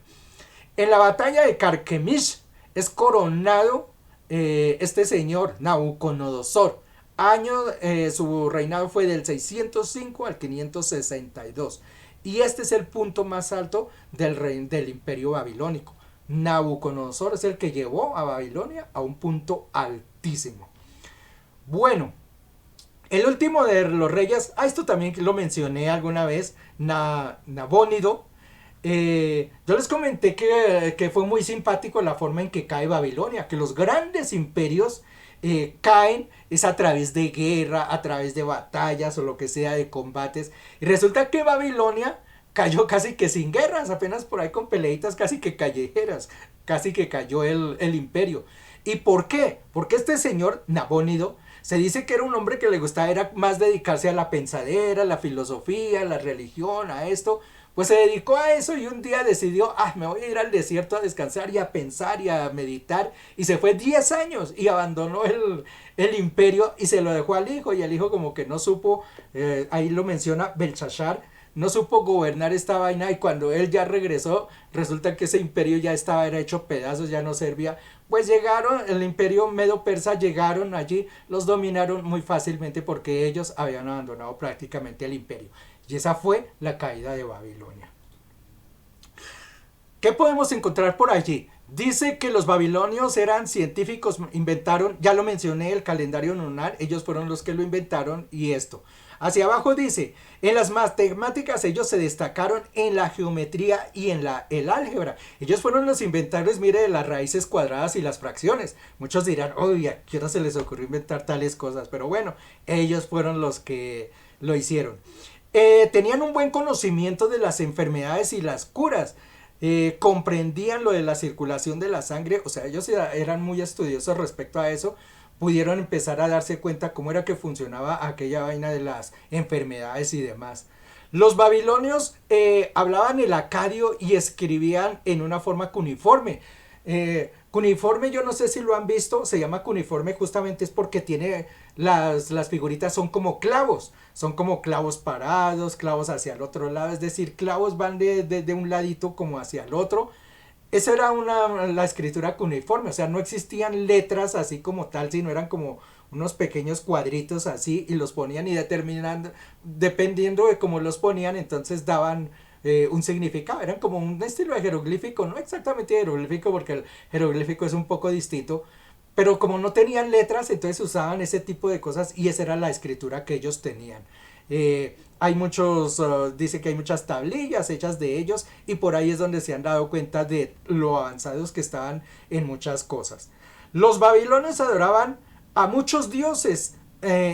En la batalla de Carquemish es coronado este señor Nabucodonosor. Su reinado fue del 605 al 562. Y este es el punto más alto del imperio babilónico. Nabucodonosor es el que llevó a Babilonia a un punto altísimo. Bueno, el último de los reyes, esto también lo mencioné alguna vez, Nabónido. Yo les comenté que fue muy simpático la forma en que cae Babilonia, que los grandes imperios caen es a través de guerra, a través de batallas o lo que sea, de combates. Y resulta que Babilonia cayó casi que sin guerras, apenas por ahí con peleitas casi que callejeras, casi que cayó el imperio. ¿Y por qué? Porque este señor Nabónido se dice que era un hombre que le gustaba era más dedicarse a la pensadera, a la filosofía, a la religión, a esto. Pues se dedicó a eso y un día decidió, me voy a ir al desierto a descansar y a pensar y a meditar. Y se fue 10 años y abandonó el imperio y se lo dejó al hijo. Y el hijo como que no supo, ahí lo menciona Belshazzar, no supo gobernar esta vaina y cuando él ya regresó, resulta que ese imperio ya estaba era hecho pedazos, ya no servía. Pues llegaron, el imperio medo-persa llegaron allí, los dominaron muy fácilmente porque ellos habían abandonado prácticamente el imperio. Y esa fue la caída de Babilonia. ¿Qué podemos encontrar por allí? Dice que los babilonios eran científicos, inventaron, ya lo mencioné, el calendario lunar, ellos fueron los que lo inventaron y esto. Hacia abajo dice, en las matemáticas ellos se destacaron en la geometría y en el álgebra. Ellos fueron los inventores, mire, de las raíces cuadradas y las fracciones. Muchos dirán, oye, ¿a qué hora se les ocurrió inventar tales cosas? Pero bueno, ellos fueron los que lo hicieron. Tenían un buen conocimiento de las enfermedades y las curas. Comprendían lo de la circulación de la sangre, o sea, ellos eran muy estudiosos respecto a eso, pudieron empezar a darse cuenta cómo era que funcionaba aquella vaina de las enfermedades y demás. Los babilonios hablaban el acadio y escribían en una forma cuneiforme. Cuneiforme, yo no sé si lo han visto, se llama cuneiforme justamente es porque tiene las figuritas son como clavos parados, clavos hacia el otro lado, es decir, clavos van de un ladito como hacia el otro. Esa era la escritura cuneiforme, o sea, no existían letras así como tal, sino eran como unos pequeños cuadritos así y los ponían y determinando, dependiendo de cómo los ponían, entonces daban un significado, eran como un estilo de jeroglífico, no exactamente jeroglífico porque el jeroglífico es un poco distinto, pero como no tenían letras, entonces usaban ese tipo de cosas y esa era la escritura que ellos tenían. Hay muchos, dice que hay muchas tablillas hechas de ellos y por ahí es donde se han dado cuenta de lo avanzados que estaban en muchas cosas. Los babilonios adoraban a muchos dioses,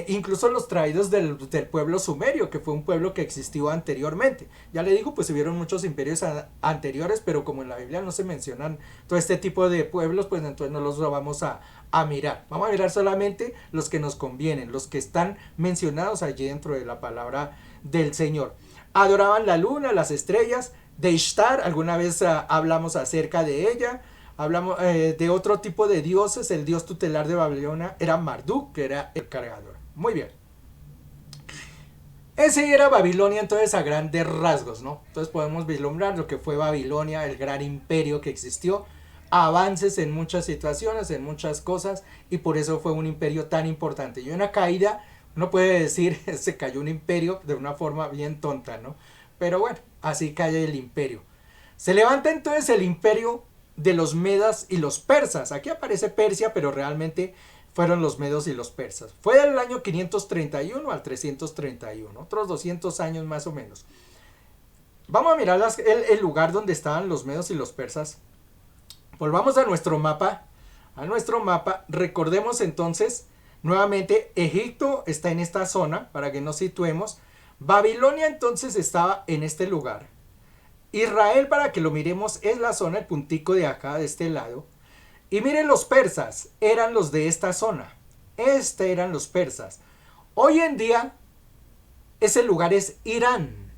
incluso los traídos del pueblo sumerio, que fue un pueblo que existió anteriormente. Ya le digo, pues hubieron muchos imperios anteriores, pero como en la Biblia no se mencionan todo este tipo de pueblos, pues entonces no los vamos a mirar. Vamos a mirar solamente los que nos convienen, los que están mencionados allí dentro de la palabra del Señor. Adoraban la luna, las estrellas, de Ishtar, alguna vez hablamos acerca de ella. Hablamos de otro tipo de dioses. El dios tutelar de Babilonia era Marduk, que era el cargador. Muy bien. Ese era Babilonia entonces a grandes rasgos, ¿no? Entonces podemos vislumbrar lo que fue Babilonia, el gran imperio que existió, avances en muchas situaciones, en muchas cosas, y por eso fue un imperio tan importante. Y una caída, uno puede decir, se cayó un imperio de una forma bien tonta, ¿no? Pero bueno, así cae el imperio. Se levanta entonces el imperio de los medas y los persas. Aquí aparece Persia, pero realmente fueron los medos y los persas. Fue del año 531 al 331, otros 200 años más o menos. Vamos a mirar el lugar donde estaban los medos y los persas. Volvamos a nuestro mapa. Recordemos entonces, nuevamente, Egipto está en esta zona, para que nos situemos. Babilonia entonces estaba en este lugar. Israel, para que lo miremos, es la zona, el puntico de acá, de este lado. Y miren, los persas eran los de esta zona. Eran los persas. Hoy en día, ese lugar es Irán.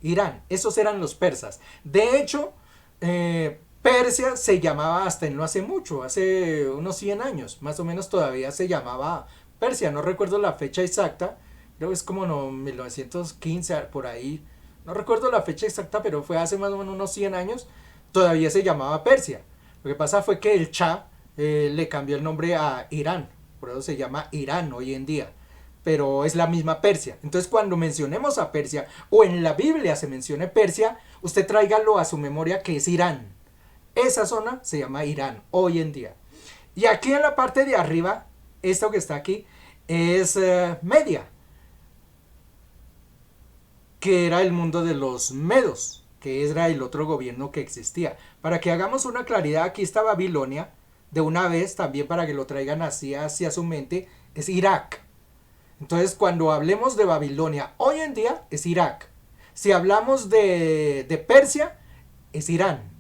Irán, esos eran los persas. De hecho, Persia se llamaba hasta no hace mucho, hace unos 100 años, más o menos todavía se llamaba Persia. No recuerdo la fecha exacta, creo que es como 1915, por ahí. No recuerdo la fecha exacta, pero fue hace más o menos unos 100 años, todavía se llamaba Persia. Lo que pasa fue que el Shah le cambió el nombre a Irán, por eso se llama Irán hoy en día, pero es la misma Persia. Entonces, cuando mencionemos a Persia, o en la Biblia se mencione Persia, usted tráigalo a su memoria que es Irán. Esa zona se llama Irán hoy en día. Y aquí en la parte de arriba, esto que está aquí, es Media, que era el mundo de los medos, que era el otro gobierno que existía. Para que hagamos una claridad, aquí está Babilonia, de una vez, también para que lo traigan así hacia su mente, es Irak. Entonces, cuando hablemos de Babilonia, hoy en día es Irak. Si hablamos de Persia, es Irán.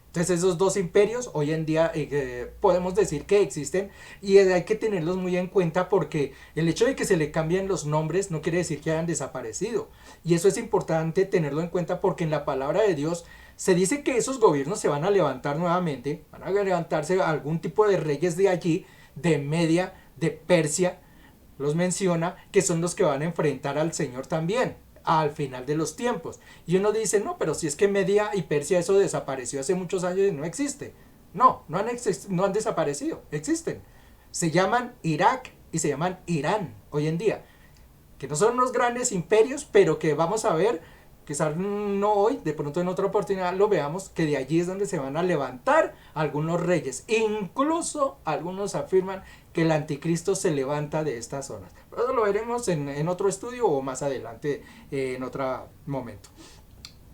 Entonces, esos dos imperios hoy en día podemos decir que existen y hay que tenerlos muy en cuenta, porque el hecho de que se le cambien los nombres no quiere decir que hayan desaparecido. Y eso es importante tenerlo en cuenta, porque en la palabra de Dios se dice que esos gobiernos se van a levantar nuevamente, van a levantarse algún tipo de reyes de allí, de Media, de Persia, los menciona, que son los que van a enfrentar al Señor también al final de los tiempos. Y uno dice, no, pero si es que Media y Persia, eso desapareció hace muchos años y no existe. No han desaparecido, existen. Se llaman Irak y se llaman Irán hoy en día, que no son unos grandes imperios, pero que vamos a ver, quizás no hoy, de pronto en otra oportunidad lo veamos, que de allí es donde se van a levantar algunos reyes. Incluso algunos afirman que el anticristo se levanta de estas zonas. Pero eso lo veremos en otro estudio o más adelante, en otro momento.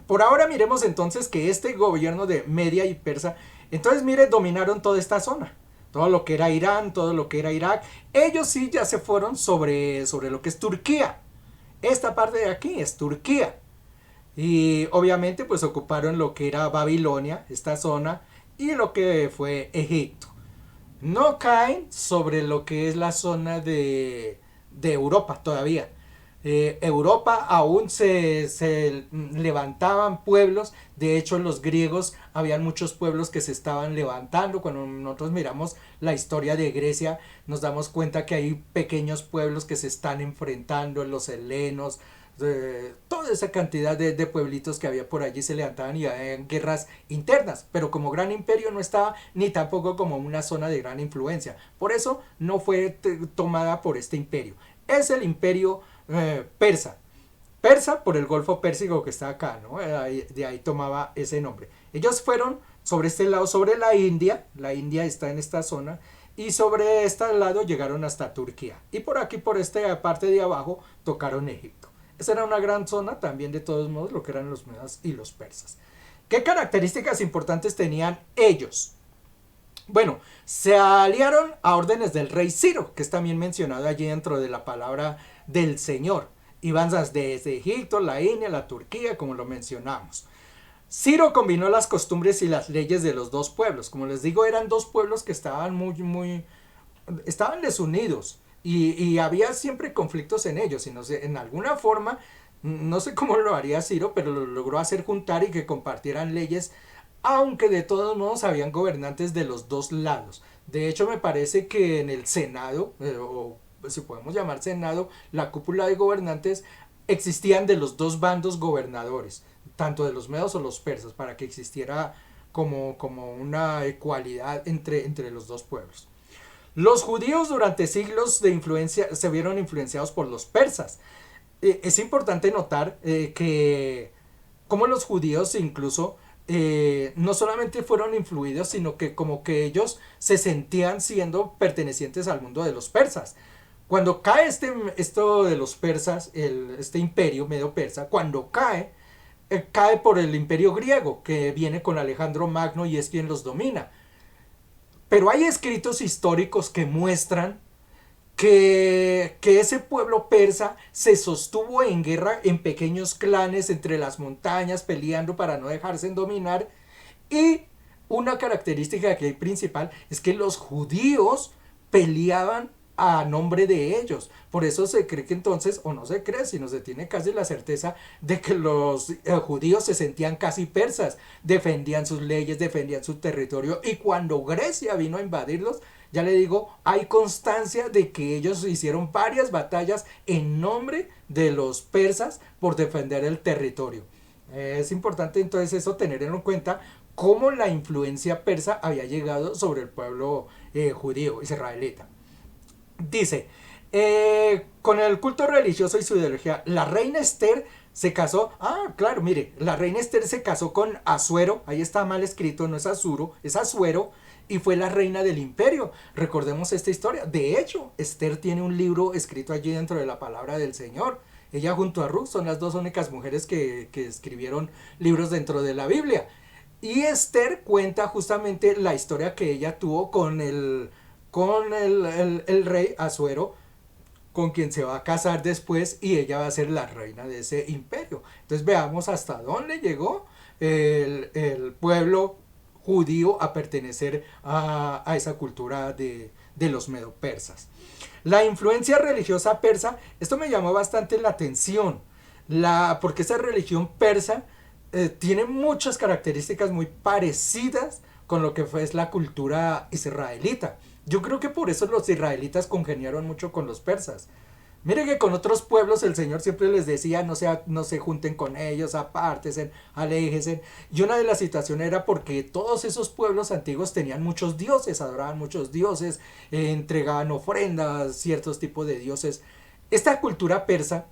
Por ahora miremos entonces que este gobierno de Media y Persa, entonces mire, dominaron toda esta zona. Todo lo que era Irán, todo lo que era Irak. Ellos sí ya se fueron sobre lo que es Turquía. Esta parte de aquí es Turquía. Y obviamente pues ocuparon lo que era Babilonia, esta zona, y lo que fue Egipto. No caen sobre lo que es la zona de Europa todavía. Europa aún se levantaban pueblos. De hecho, los griegos, habían muchos pueblos que se estaban levantando. Cuando nosotros miramos la historia de Grecia, nos damos cuenta que hay pequeños pueblos que se están enfrentando, los helenos, toda esa cantidad de pueblitos que había por allí se levantaban y había guerras internas, pero como gran imperio no estaba, ni tampoco como una zona de gran influencia. Por eso no fue tomada por este imperio. Es el imperio persa. Persa por el Golfo Pérsico que está acá, ¿no? De ahí tomaba ese nombre. Ellos fueron sobre este lado, sobre la India está en esta zona, y sobre este lado llegaron hasta Turquía. Y por aquí, por esta parte de abajo, tocaron Egipto. Esa era una gran zona también, de todos modos, lo que eran los medas y los persas. ¿Qué características importantes tenían ellos? Bueno, se aliaron a órdenes del rey Ciro, que es también mencionado allí dentro de la palabra del Señor. Iban desde Egipto, la India, la Turquía, como lo mencionamos. Ciro combinó las costumbres y las leyes de los dos pueblos. Como les digo, eran dos pueblos que estaban estaban desunidos. Y había siempre conflictos en ellos, y no sé, en alguna forma, no sé cómo lo haría Ciro, pero lo logró hacer juntar y que compartieran leyes, aunque de todos modos habían gobernantes de los dos lados. De hecho, me parece que en el Senado, o si podemos llamar Senado, la cúpula de gobernantes, existían de los dos bandos gobernadores, tanto de los medos o los persas, para que existiera como una ecualidad entre los dos pueblos. Los judíos durante siglos de influencia se vieron influenciados por los persas. Es importante notar que como los judíos incluso no solamente fueron influidos, sino que como que ellos se sentían siendo pertenecientes al mundo de los persas. Cuando cae esto de los persas, este imperio medio persa, cuando cae, cae por el imperio griego, que viene con Alejandro Magno y es quien los domina. Pero hay escritos históricos que muestran que ese pueblo persa se sostuvo en guerra en pequeños clanes entre las montañas, peleando para no dejarse dominar. Y una característica que hay principal es que los judíos peleaban a nombre de ellos. Por eso se cree que entonces, o no se cree, sino se tiene casi la certeza de que los judíos se sentían casi persas, defendían sus leyes, defendían su territorio, y cuando Grecia vino a invadirlos, ya le digo, hay constancia de que ellos hicieron varias batallas en nombre de los persas por defender el territorio. Es importante entonces eso tener en cuenta cómo la influencia persa había llegado sobre el pueblo judío israelita. Dice, con el culto religioso y su ideología, la reina Esther se casó, claro, mire, la reina Esther se casó con Asuero, ahí está mal escrito, no es Asuro, es Asuero, y fue la reina del imperio. Recordemos esta historia. De hecho, Esther tiene un libro escrito allí dentro de la palabra del Señor. Ella junto a Ruth son las dos únicas mujeres que escribieron libros dentro de la Biblia. Y Esther cuenta justamente la historia que ella tuvo con el rey Asuero, con quien se va a casar después, y ella va a ser la reina de ese imperio. Entonces veamos hasta dónde llegó el pueblo judío a pertenecer a esa cultura de los medo-persas. La influencia religiosa persa, esto me llamó bastante la atención, porque esa religión persa tiene muchas características muy parecidas con lo que fue la cultura israelita. Yo creo que por eso los israelitas congeniaron mucho con los persas. Mire que con otros pueblos el Señor siempre les decía no se junten con ellos, apártense, aléjense. Y una de las situaciones era porque todos esos pueblos antiguos tenían muchos dioses, adoraban muchos dioses, entregaban ofrendas, ciertos tipos de dioses. Esta cultura persa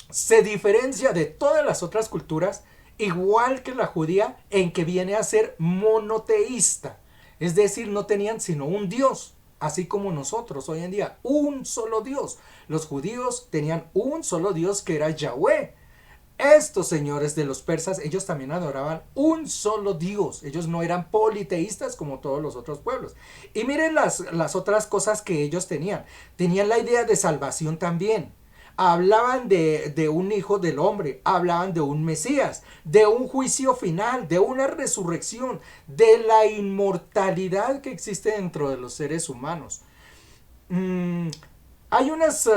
se diferencia de todas las otras culturas, igual que la judía, en que viene a ser monoteísta. Es decir, no tenían sino un Dios, así como nosotros hoy en día, un solo Dios. Los judíos tenían un solo Dios que era Yahweh. Estos señores de los persas, ellos también adoraban un solo Dios. Ellos no eran politeístas como todos los otros pueblos. Y miren las otras cosas que ellos tenían. Tenían la idea de salvación también. Hablaban de un hijo del hombre, hablaban de un Mesías, de un juicio final, de una resurrección, de la inmortalidad que existe dentro de los seres humanos. Hay unas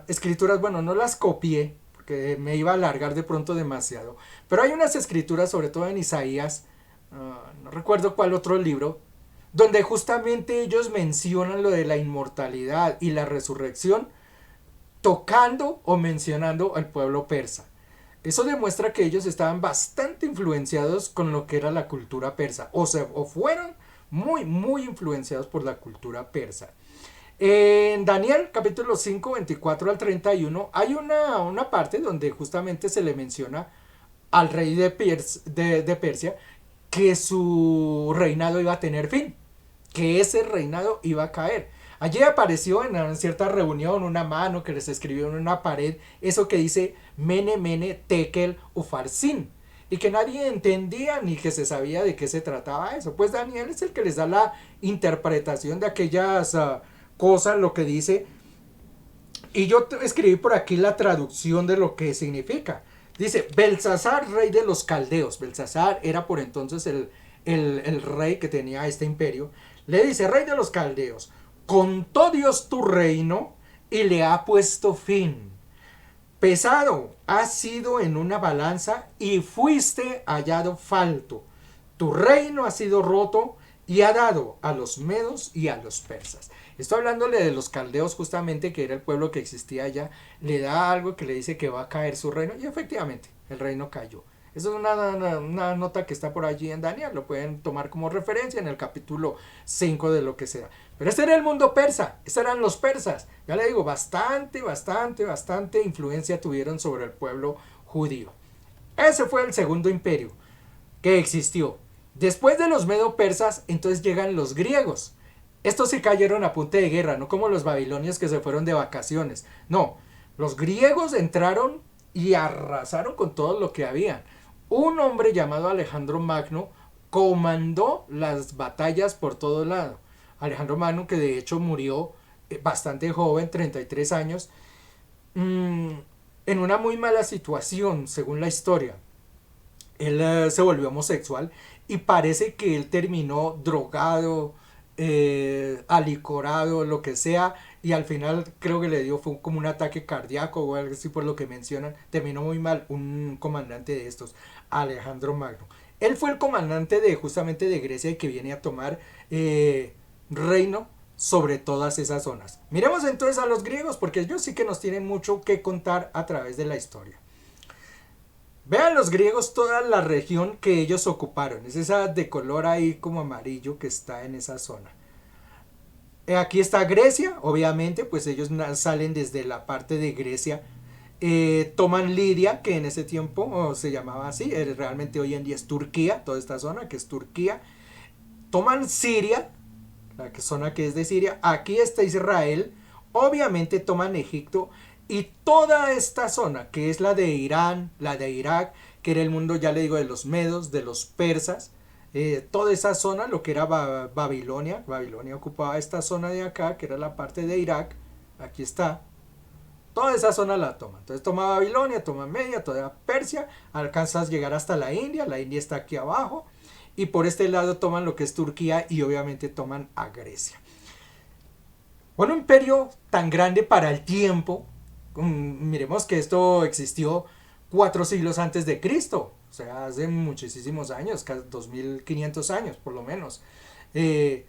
escrituras, bueno, no las copié, porque me iba a alargar de pronto demasiado, pero hay unas escrituras, sobre todo en Isaías, no recuerdo cuál otro libro, donde justamente ellos mencionan lo de la inmortalidad y la resurrección, tocando o mencionando al pueblo persa. Eso demuestra que ellos estaban bastante influenciados con lo que era la cultura persa, o fueron muy influenciados por la cultura persa. En Daniel capítulo 5, 24 al 31 hay una parte donde justamente se le menciona al rey de Persia que su reinado iba a tener fin, que ese reinado iba a caer. Allí apareció en una cierta reunión una mano que les escribió en una pared eso que dice Mene Mene Tekel Ufarsin, y que nadie entendía ni que se sabía de qué se trataba eso. Pues Daniel es el que les da la interpretación de aquellas cosas, lo que dice, y yo escribí por aquí la traducción de lo que significa. Dice, Belsasar, rey de los caldeos. Belsasar era por entonces el rey que tenía este imperio. Le dice, rey de los caldeos, contó Dios tu reino y le ha puesto fin. Pesado has sido en una balanza y fuiste hallado falto. Tu reino ha sido roto y ha dado a los medos y a los persas. Estoy hablándole de los caldeos justamente, que era el pueblo que existía allá. Le da algo que le dice que va a caer su reino y efectivamente el reino cayó. Eso es una nota que está por allí en Daniel, lo pueden tomar como referencia en el capítulo 5 de lo que sea. Pero este era el mundo persa, estos eran los persas. Ya le digo, bastante influencia tuvieron sobre el pueblo judío. Ese fue el segundo imperio. que existió. Después de los medo-persas, entonces llegan los griegos. Estos se cayeron a punta de guerra, no como los babilonios que se fueron de vacaciones. No, los griegos entraron y arrasaron con todo lo que había. Un hombre llamado Alejandro Magno comandó las batallas por todo lado. Alejandro Magno, que de hecho murió bastante joven, 33 años, en una muy mala situación, según la historia. Él se volvió homosexual y parece que él terminó drogado, alicorado, lo que sea, y al final creo que le dio fue como un ataque cardíaco o algo así por lo que mencionan. Terminó muy mal un comandante de estos, Alejandro Magno. Él fue el comandante de justamente de Grecia y que viene a tomar reino sobre todas esas zonas. Miremos entonces a los griegos porque ellos sí que nos tienen mucho que contar a través de la historia. Vean los griegos toda la región que ellos ocuparon. Es esa de color ahí como amarillo que está en esa zona. Aquí está Grecia, obviamente, pues ellos salen desde la parte de Grecia. Toman Lidia, que en ese tiempo se llamaba así, realmente hoy en día es Turquía, toda esta zona que es Turquía. Toman Siria, la zona que es de Siria. Aquí está Israel. Obviamente toman Egipto. Y toda esta zona, que es la de Irán, la de Irak, que era el mundo, ya le digo, de los medos, de los persas, toda esa zona, lo que era Babilonia, Babilonia ocupaba esta zona de acá, que era la parte de Irak, aquí está, toda esa zona la toma. Entonces toma Babilonia, toma Media, toda Persia, alcanzas a llegar hasta la India está aquí abajo, y por este lado toman lo que es Turquía y obviamente toman a Grecia. Bueno, un imperio tan grande para el tiempo. Miremos que esto existió 4 siglos antes de Cristo, o sea, hace muchísimos años, casi 2500 años por lo menos. Y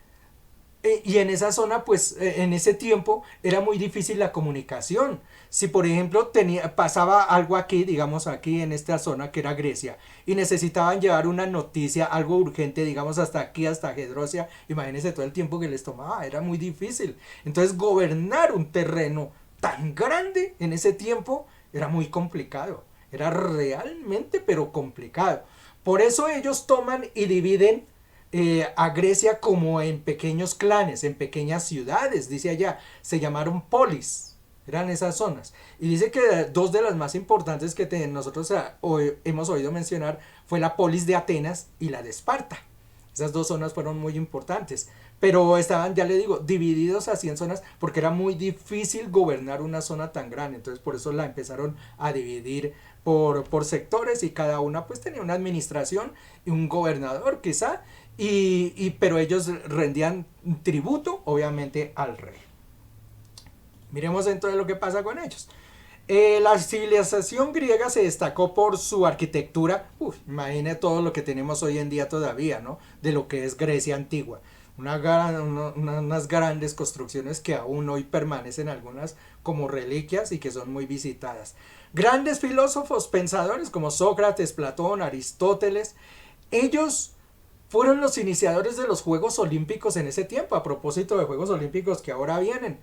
en esa zona, pues en ese tiempo era muy difícil la comunicación. Si por ejemplo pasaba algo aquí, digamos aquí en esta zona que era Grecia, y necesitaban llevar una noticia, algo urgente, digamos hasta aquí, hasta Gedrosia, imagínense todo el tiempo que les tomaba, era muy difícil. Entonces gobernar un terreno tan grande en ese tiempo era muy complicado, era realmente pero complicado. Por eso ellos toman y dividen a Grecia como en pequeños clanes, en pequeñas ciudades, dice allá, se llamaron polis, eran esas zonas. Y dice que dos de las más importantes que nosotros hemos oído mencionar fue la polis de Atenas y la de Esparta. Esas dos zonas fueron muy importantes, pero estaban, ya le digo, divididos así en zonas porque era muy difícil gobernar una zona tan grande. Entonces por eso la empezaron a dividir por sectores y cada una pues tenía una administración y un gobernador quizá, pero ellos rendían tributo obviamente al rey. Miremos entonces lo que pasa con ellos. La civilización griega se destacó por su arquitectura. Imagine todo lo que tenemos hoy en día todavía, ¿no? De lo que es Grecia antigua. Unas grandes construcciones que aún hoy permanecen algunas como reliquias y que son muy visitadas. Grandes filósofos, pensadores como Sócrates, Platón, Aristóteles. Ellos fueron los iniciadores de los Juegos Olímpicos en ese tiempo, a propósito de Juegos Olímpicos que ahora vienen.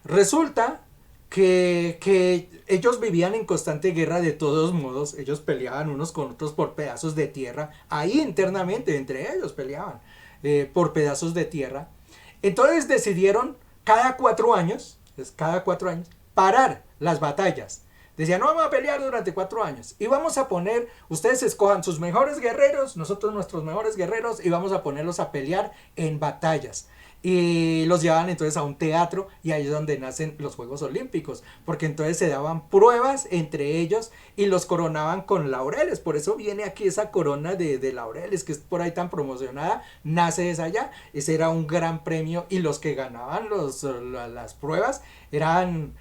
Resulta que ellos vivían en constante guerra de todos modos, ellos peleaban unos con otros por pedazos de tierra, ahí internamente entre ellos peleaban por pedazos de tierra. Entonces decidieron cada 4 años, parar las batallas. Decían, no vamos a pelear durante 4 años y vamos a poner, ustedes escojan sus mejores guerreros, nosotros nuestros mejores guerreros y vamos a ponerlos a pelear en batallas. Y los llevaban entonces a un teatro y ahí es donde nacen los Juegos Olímpicos, porque entonces se daban pruebas entre ellos y los coronaban con laureles. Por eso viene aquí esa corona de laureles que es por ahí tan promocionada, nace esa allá. Ese era un gran premio y los que ganaban las pruebas eran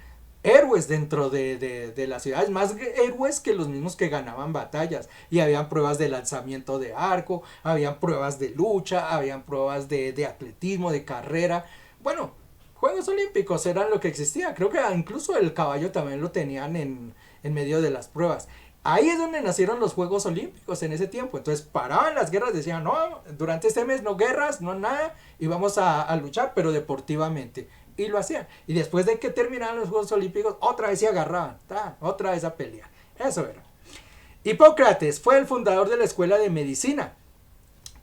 héroes dentro de las ciudades, más héroes que los mismos que ganaban batallas. Y habían pruebas de lanzamiento de arco, habían pruebas de lucha, habían pruebas de atletismo, de carrera. Bueno, Juegos Olímpicos eran lo que existía. Creo que incluso el caballo también lo tenían en medio de las pruebas. Ahí es donde nacieron los Juegos Olímpicos en ese tiempo. Entonces paraban las guerras, decían, no, durante este mes no guerras, no nada, y vamos a luchar, pero deportivamente. Y lo hacían. Y después de que terminaban los Juegos Olímpicos, otra vez se agarraban, otra vez a pelear. Eso era. Hipócrates fue el fundador de la escuela de medicina.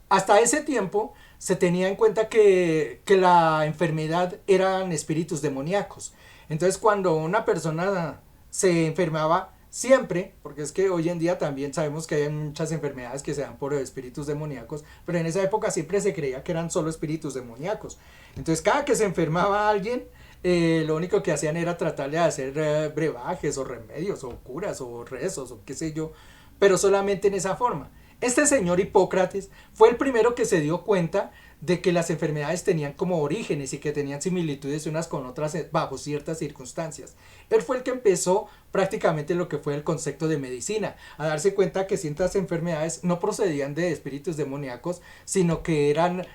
Hasta ese tiempo se tenía en cuenta que la enfermedad eran espíritus demoníacos. Entonces cuando una persona se enfermaba siempre, porque es que hoy en día también sabemos que hay muchas enfermedades que se dan por espíritus demoníacos, pero en esa época siempre se creía que eran solo espíritus demoníacos. Entonces cada que se enfermaba alguien, lo único que hacían era tratarle de hacer brebajes o remedios o curas o rezos o qué sé yo, pero solamente en esa forma. Este señor Hipócrates fue el primero que se dio cuenta de que las enfermedades tenían como orígenes y que tenían similitudes unas con otras bajo ciertas circunstancias. Él fue el que empezó prácticamente lo que fue el concepto de medicina, a darse cuenta que ciertas enfermedades no procedían de espíritus demoníacos, sino que eran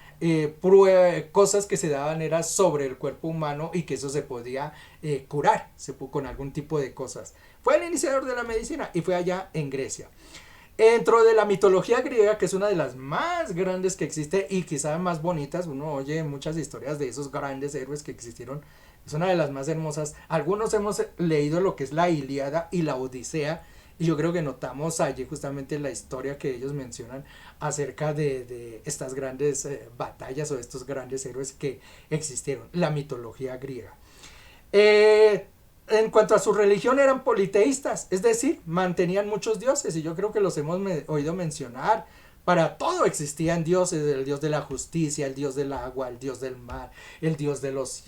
cosas que se daban era sobre el cuerpo humano y que eso se podía curar con algún tipo de cosas. Fue el iniciador de la medicina y fue allá en Grecia. Dentro de la mitología griega, que es una de las más grandes que existe y quizás más bonitas, uno oye muchas historias de esos grandes héroes que existieron, es una de las más hermosas. Algunos hemos leído lo que es la Ilíada y la Odisea, y yo creo que notamos allí justamente la historia que ellos mencionan acerca de estas grandes batallas o de estos grandes héroes que existieron, la mitología griega. En cuanto a su religión eran politeístas, es decir, mantenían muchos dioses y yo creo que los hemos oído mencionar. Para todo existían dioses, el dios de la justicia, el dios del agua, el dios del mar, el dios de los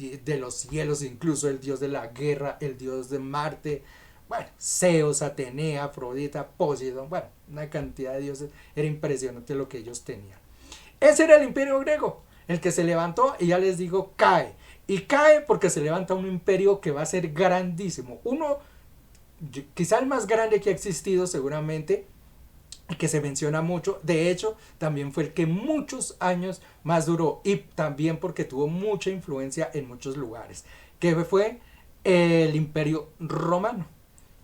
cielos, incluso el dios de la guerra, el dios de Marte, bueno, Zeus, Atenea, Afrodita, Poseidón, bueno, una cantidad de dioses, era impresionante lo que ellos tenían. Ese era el imperio griego, el que se levantó y ya les digo, cae. Y cae porque se levanta un imperio que va a ser grandísimo. Uno, quizá el más grande que ha existido seguramente, y que se menciona mucho. De hecho, también fue el que muchos años más duró. Y también porque tuvo mucha influencia en muchos lugares. Que fue el imperio romano.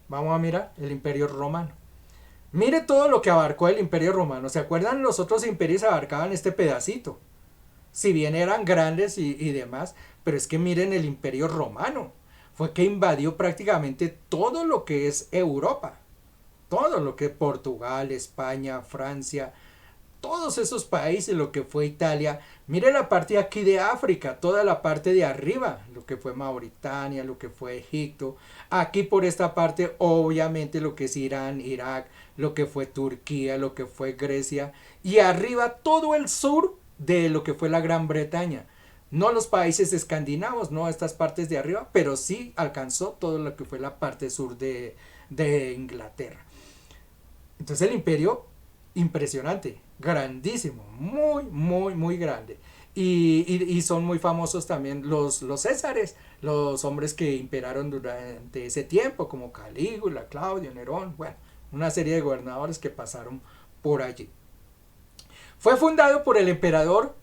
Vamos a mirar el imperio romano. Mire todo lo que abarcó el imperio romano. ¿Se acuerdan? Los otros imperios abarcaban este pedacito. Si bien eran grandes y demás, pero es que miren el imperio romano, fue que invadió prácticamente todo lo que es Europa, todo lo que es Portugal, España, Francia, todos esos países, lo que fue Italia. Mire la parte aquí de África, toda la parte de arriba, lo que fue Mauritania, lo que fue Egipto. Aquí por esta parte, obviamente lo que es Irán, Irak, lo que fue Turquía, lo que fue Grecia. Y arriba todo el sur de lo que fue la Gran Bretaña. No los países escandinavos, no estas partes de arriba, pero sí alcanzó todo lo que fue la parte sur de Inglaterra. Entonces el imperio, impresionante, grandísimo, muy, muy, muy grande. Y son muy famosos también los césares, los hombres que imperaron durante ese tiempo, como Calígula, Claudio, Nerón, bueno, una serie de gobernadores que pasaron por allí. Fue fundado por el emperador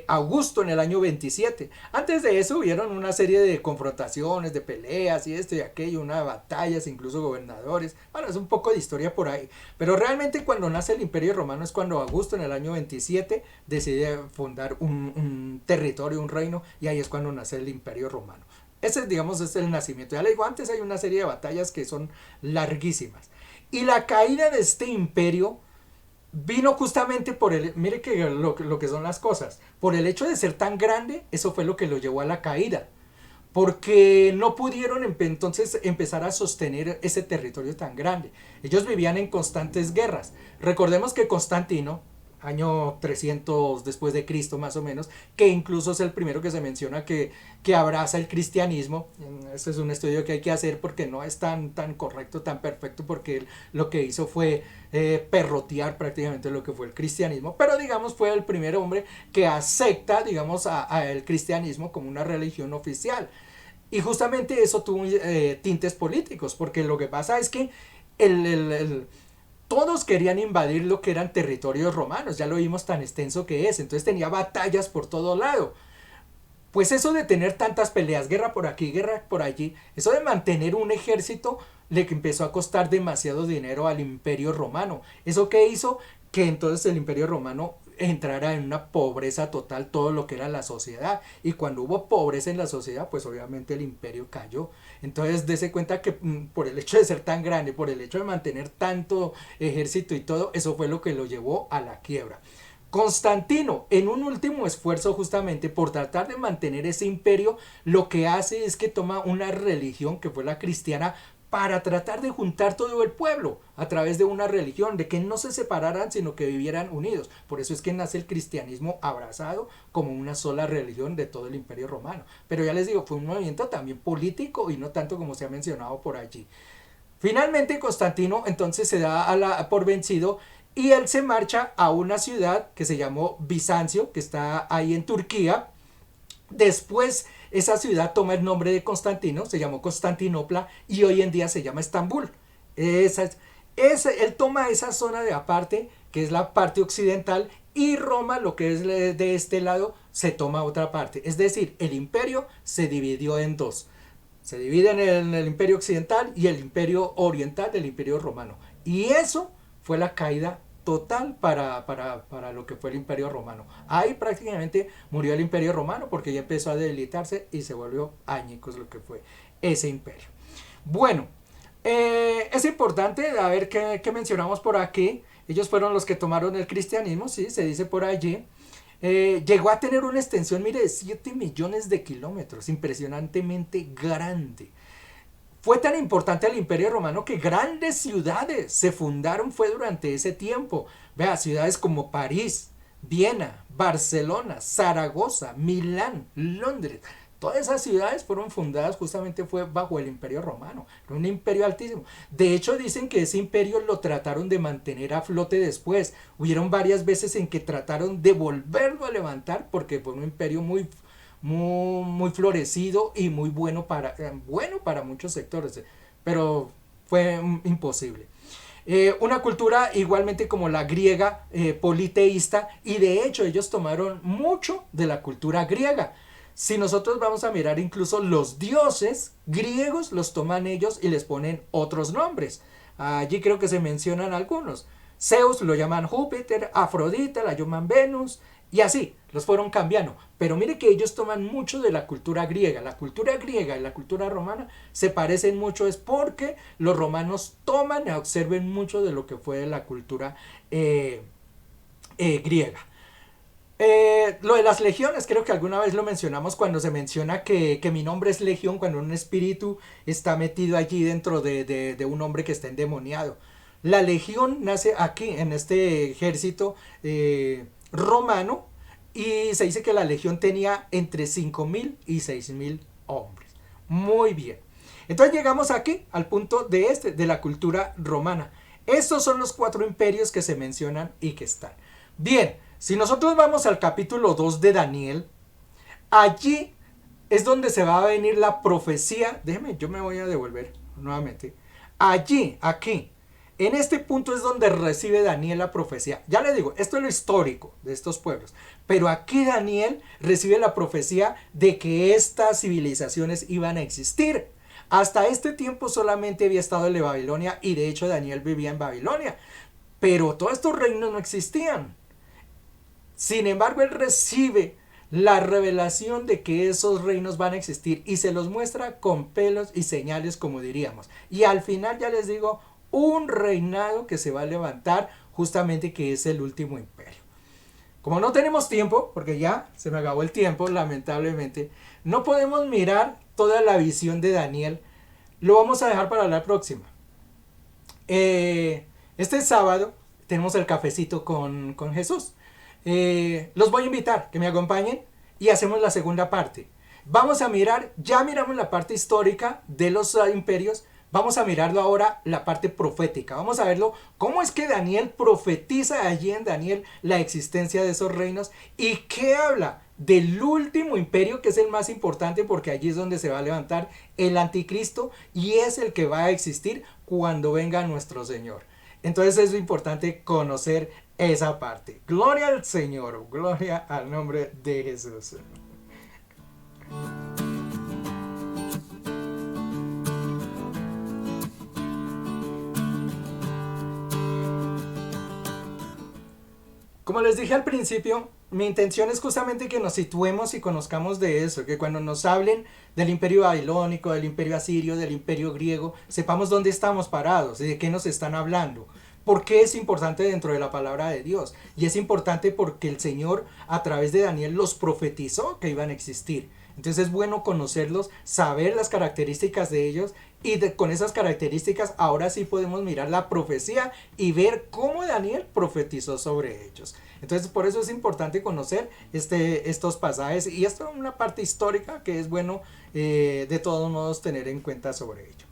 Augusto en el año 27. Antes de eso hubieron una serie de confrontaciones, de peleas y esto y aquello, una de batallas, incluso gobernadores. Bueno, es un poco de historia por ahí. Pero realmente cuando nace el Imperio Romano es cuando Augusto en el año 27 decide fundar un territorio, un reino, y ahí es cuando nace el Imperio Romano. Ese, digamos, es el nacimiento. Ya le digo, antes hay una serie de batallas que son larguísimas. Y la caída de este imperio vino justamente por el, mire que lo que son las cosas, por el hecho de ser tan grande, eso fue lo que lo llevó a la caída, porque no pudieron entonces empezar a sostener ese territorio tan grande. Ellos vivían en constantes guerras. Recordemos que Constantino, año 300 después de Cristo más o menos, que incluso es el primero que se menciona que abraza el cristianismo. Este es un estudio que hay que hacer porque no es tan correcto, tan perfecto, porque él lo que hizo fue perrotear prácticamente lo que fue el cristianismo, pero digamos fue el primer hombre que acepta, digamos, a el cristianismo como una religión oficial. Y justamente eso tuvo tintes políticos, porque lo que pasa es que todos querían invadir lo que eran territorios romanos, ya lo vimos tan extenso que es, entonces tenía batallas por todo lado. Pues eso de tener tantas peleas, guerra por aquí, guerra por allí, eso de mantener un ejército le empezó a costar demasiado dinero al Imperio Romano. ¿Eso qué hizo? Que entonces el Imperio Romano entrara en una pobreza total todo lo que era la sociedad. Y cuando hubo pobreza en la sociedad, pues obviamente el imperio cayó. Entonces dése cuenta que por el hecho de ser tan grande, por el hecho de mantener tanto ejército y todo, eso fue lo que lo llevó a la quiebra. Constantino, en un último esfuerzo justamente por tratar de mantener ese imperio, lo que hace es que toma una religión que fue la cristiana para tratar de juntar todo el pueblo a través de una religión, de que no se separaran, sino que vivieran unidos. Por eso es que nace el cristianismo abrazado como una sola religión de todo el imperio romano. Pero ya les digo, fue un movimiento también político y no tanto como se ha mencionado por allí. Finalmente Constantino entonces se da por vencido y él se marcha a una ciudad que se llamó Bizancio, que está ahí en Turquía. Después esa ciudad toma el nombre de Constantino, se llamó Constantinopla y hoy en día se llama Estambul. Él toma esa zona de aparte, que es la parte occidental, y Roma, lo que es de este lado, se toma otra parte. Es decir, el imperio se dividió en dos. Se divide en el imperio occidental y el imperio oriental del imperio romano. Y eso fue la caída total para lo que fue el imperio romano. Ahí prácticamente murió el imperio romano porque ya empezó a debilitarse y se volvió añicos lo que fue ese imperio. Bueno, es importante a ver qué mencionamos por aquí. Ellos fueron los que tomaron el cristianismo, sí, se dice por allí. Llegó a tener una extensión, mire, de 7 millones de kilómetros, impresionantemente grande. Fue tan importante el imperio romano que grandes ciudades se fundaron fue durante ese tiempo. Vea, ciudades como París, Viena, Barcelona, Zaragoza, Milán, Londres. Todas esas ciudades fueron fundadas justamente fue bajo el imperio romano. Era un imperio altísimo. De hecho dicen que ese imperio lo trataron de mantener a flote después. Hubieron varias veces en que trataron de volverlo a levantar porque fue un imperio muy florecido y muy bueno para muchos sectores. Pero fue imposible. Una cultura igualmente como la griega, politeísta, y de hecho ellos tomaron mucho de la cultura griega. Si nosotros vamos a mirar incluso los dioses griegos los toman ellos y les ponen otros nombres. Allí creo que se mencionan algunos. Zeus lo llaman Júpiter, Afrodita la llaman Venus y así los fueron cambiando. Pero mire que ellos toman mucho de la cultura griega. La cultura griega y la cultura romana se parecen mucho es porque los romanos toman y observen mucho de lo que fue la cultura griega. Lo de las legiones, creo que alguna vez lo mencionamos cuando se menciona que mi nombre es legión, cuando un espíritu está metido allí dentro de un hombre que está endemoniado. La legión nace aquí, en este ejército romano, y se dice que la legión tenía entre 5.000 y 6.000 hombres. Muy bien. Entonces llegamos aquí al punto de la cultura romana. Estos son los 4 imperios que se mencionan y que están. Bien. Si nosotros vamos al capítulo 2 de Daniel, allí es donde se va a venir la profecía. Déjeme, yo me voy a devolver nuevamente. Allí, aquí, en este punto es donde recibe Daniel la profecía. Ya le digo, esto es lo histórico de estos pueblos. Pero aquí Daniel recibe la profecía de que estas civilizaciones iban a existir. Hasta este tiempo solamente había estado en Babilonia y de hecho Daniel vivía en Babilonia. Pero todos estos reinos no existían. Sin embargo, él recibe la revelación de que esos reinos van a existir y se los muestra con pelos y señales, como diríamos. Y al final, ya les digo, un reinado que se va a levantar justamente que es el último imperio. Como no tenemos tiempo, porque ya se me acabó el tiempo, lamentablemente, no podemos mirar toda la visión de Daniel. Lo vamos a dejar para la próxima. Este sábado tenemos el cafecito con Jesús. Los voy a invitar que me acompañen y hacemos la segunda parte. Vamos a mirar, ya miramos la parte histórica de los imperios, vamos a mirarlo ahora la parte profética. Vamos a verlo cómo es que Daniel profetiza allí en Daniel la existencia de esos reinos y qué habla del último imperio que es el más importante porque allí es donde se va a levantar el anticristo y es el que va a existir cuando venga nuestro Señor. Entonces es importante conocer esa parte. Gloria al Señor, gloria al nombre de Jesús. Como les dije al principio, mi intención es justamente que nos situemos y conozcamos de eso, que cuando nos hablen del imperio babilónico, del imperio asirio, del imperio griego, sepamos dónde estamos parados y de qué nos están hablando. ¿Por qué es importante dentro de la palabra de Dios? Y es importante porque el Señor a través de Daniel los profetizó que iban a existir. Entonces es bueno conocerlos, saber las características de ellos y con esas características ahora sí podemos mirar la profecía y ver cómo Daniel profetizó sobre ellos. Entonces por eso es importante conocer estos pasajes y esto es una parte histórica que es bueno de todos modos tener en cuenta sobre ello.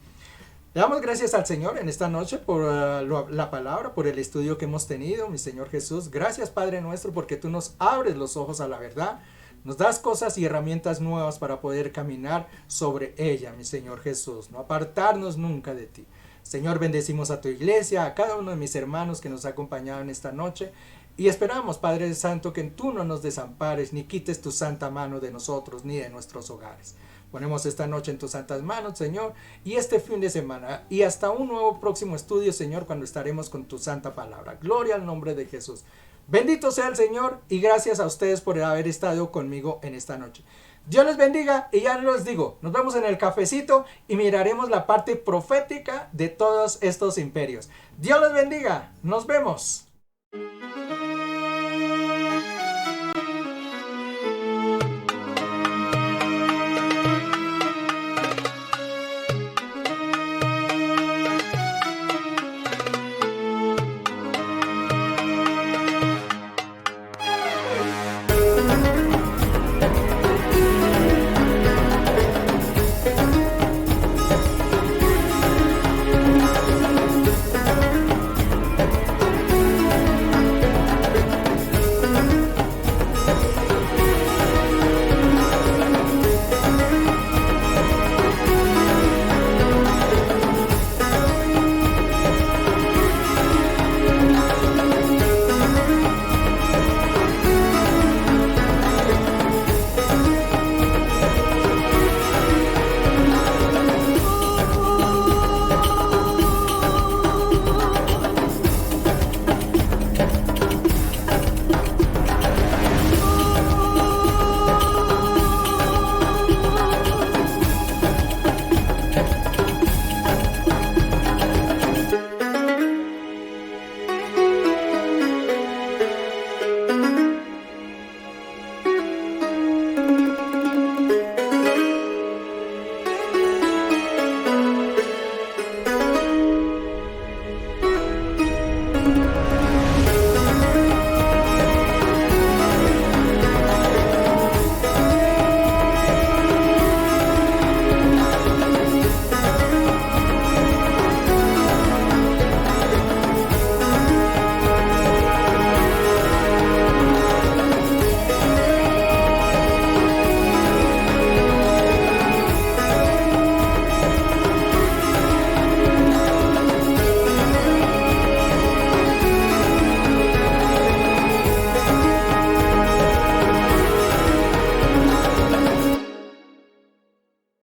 Le damos gracias al Señor en esta noche por la palabra, por el estudio que hemos tenido, mi Señor Jesús. Gracias, Padre nuestro, porque tú nos abres los ojos a la verdad. Nos das cosas y herramientas nuevas para poder caminar sobre ella, mi Señor Jesús. No apartarnos nunca de ti. Señor, bendecimos a tu iglesia, a cada uno de mis hermanos que nos ha acompañado en esta noche. Y esperamos, Padre Santo, que tú no nos desampares, ni quites tu santa mano de nosotros, ni de nuestros hogares. Ponemos esta noche en tus santas manos, Señor, y este fin de semana, y hasta un nuevo próximo estudio, Señor, cuando estaremos con tu santa palabra. Gloria al nombre de Jesús. Bendito sea el Señor, y gracias a ustedes por haber estado conmigo en esta noche. Dios les bendiga, y ya les digo, nos vemos en el cafecito y miraremos la parte profética de todos estos imperios. Dios les bendiga, nos vemos.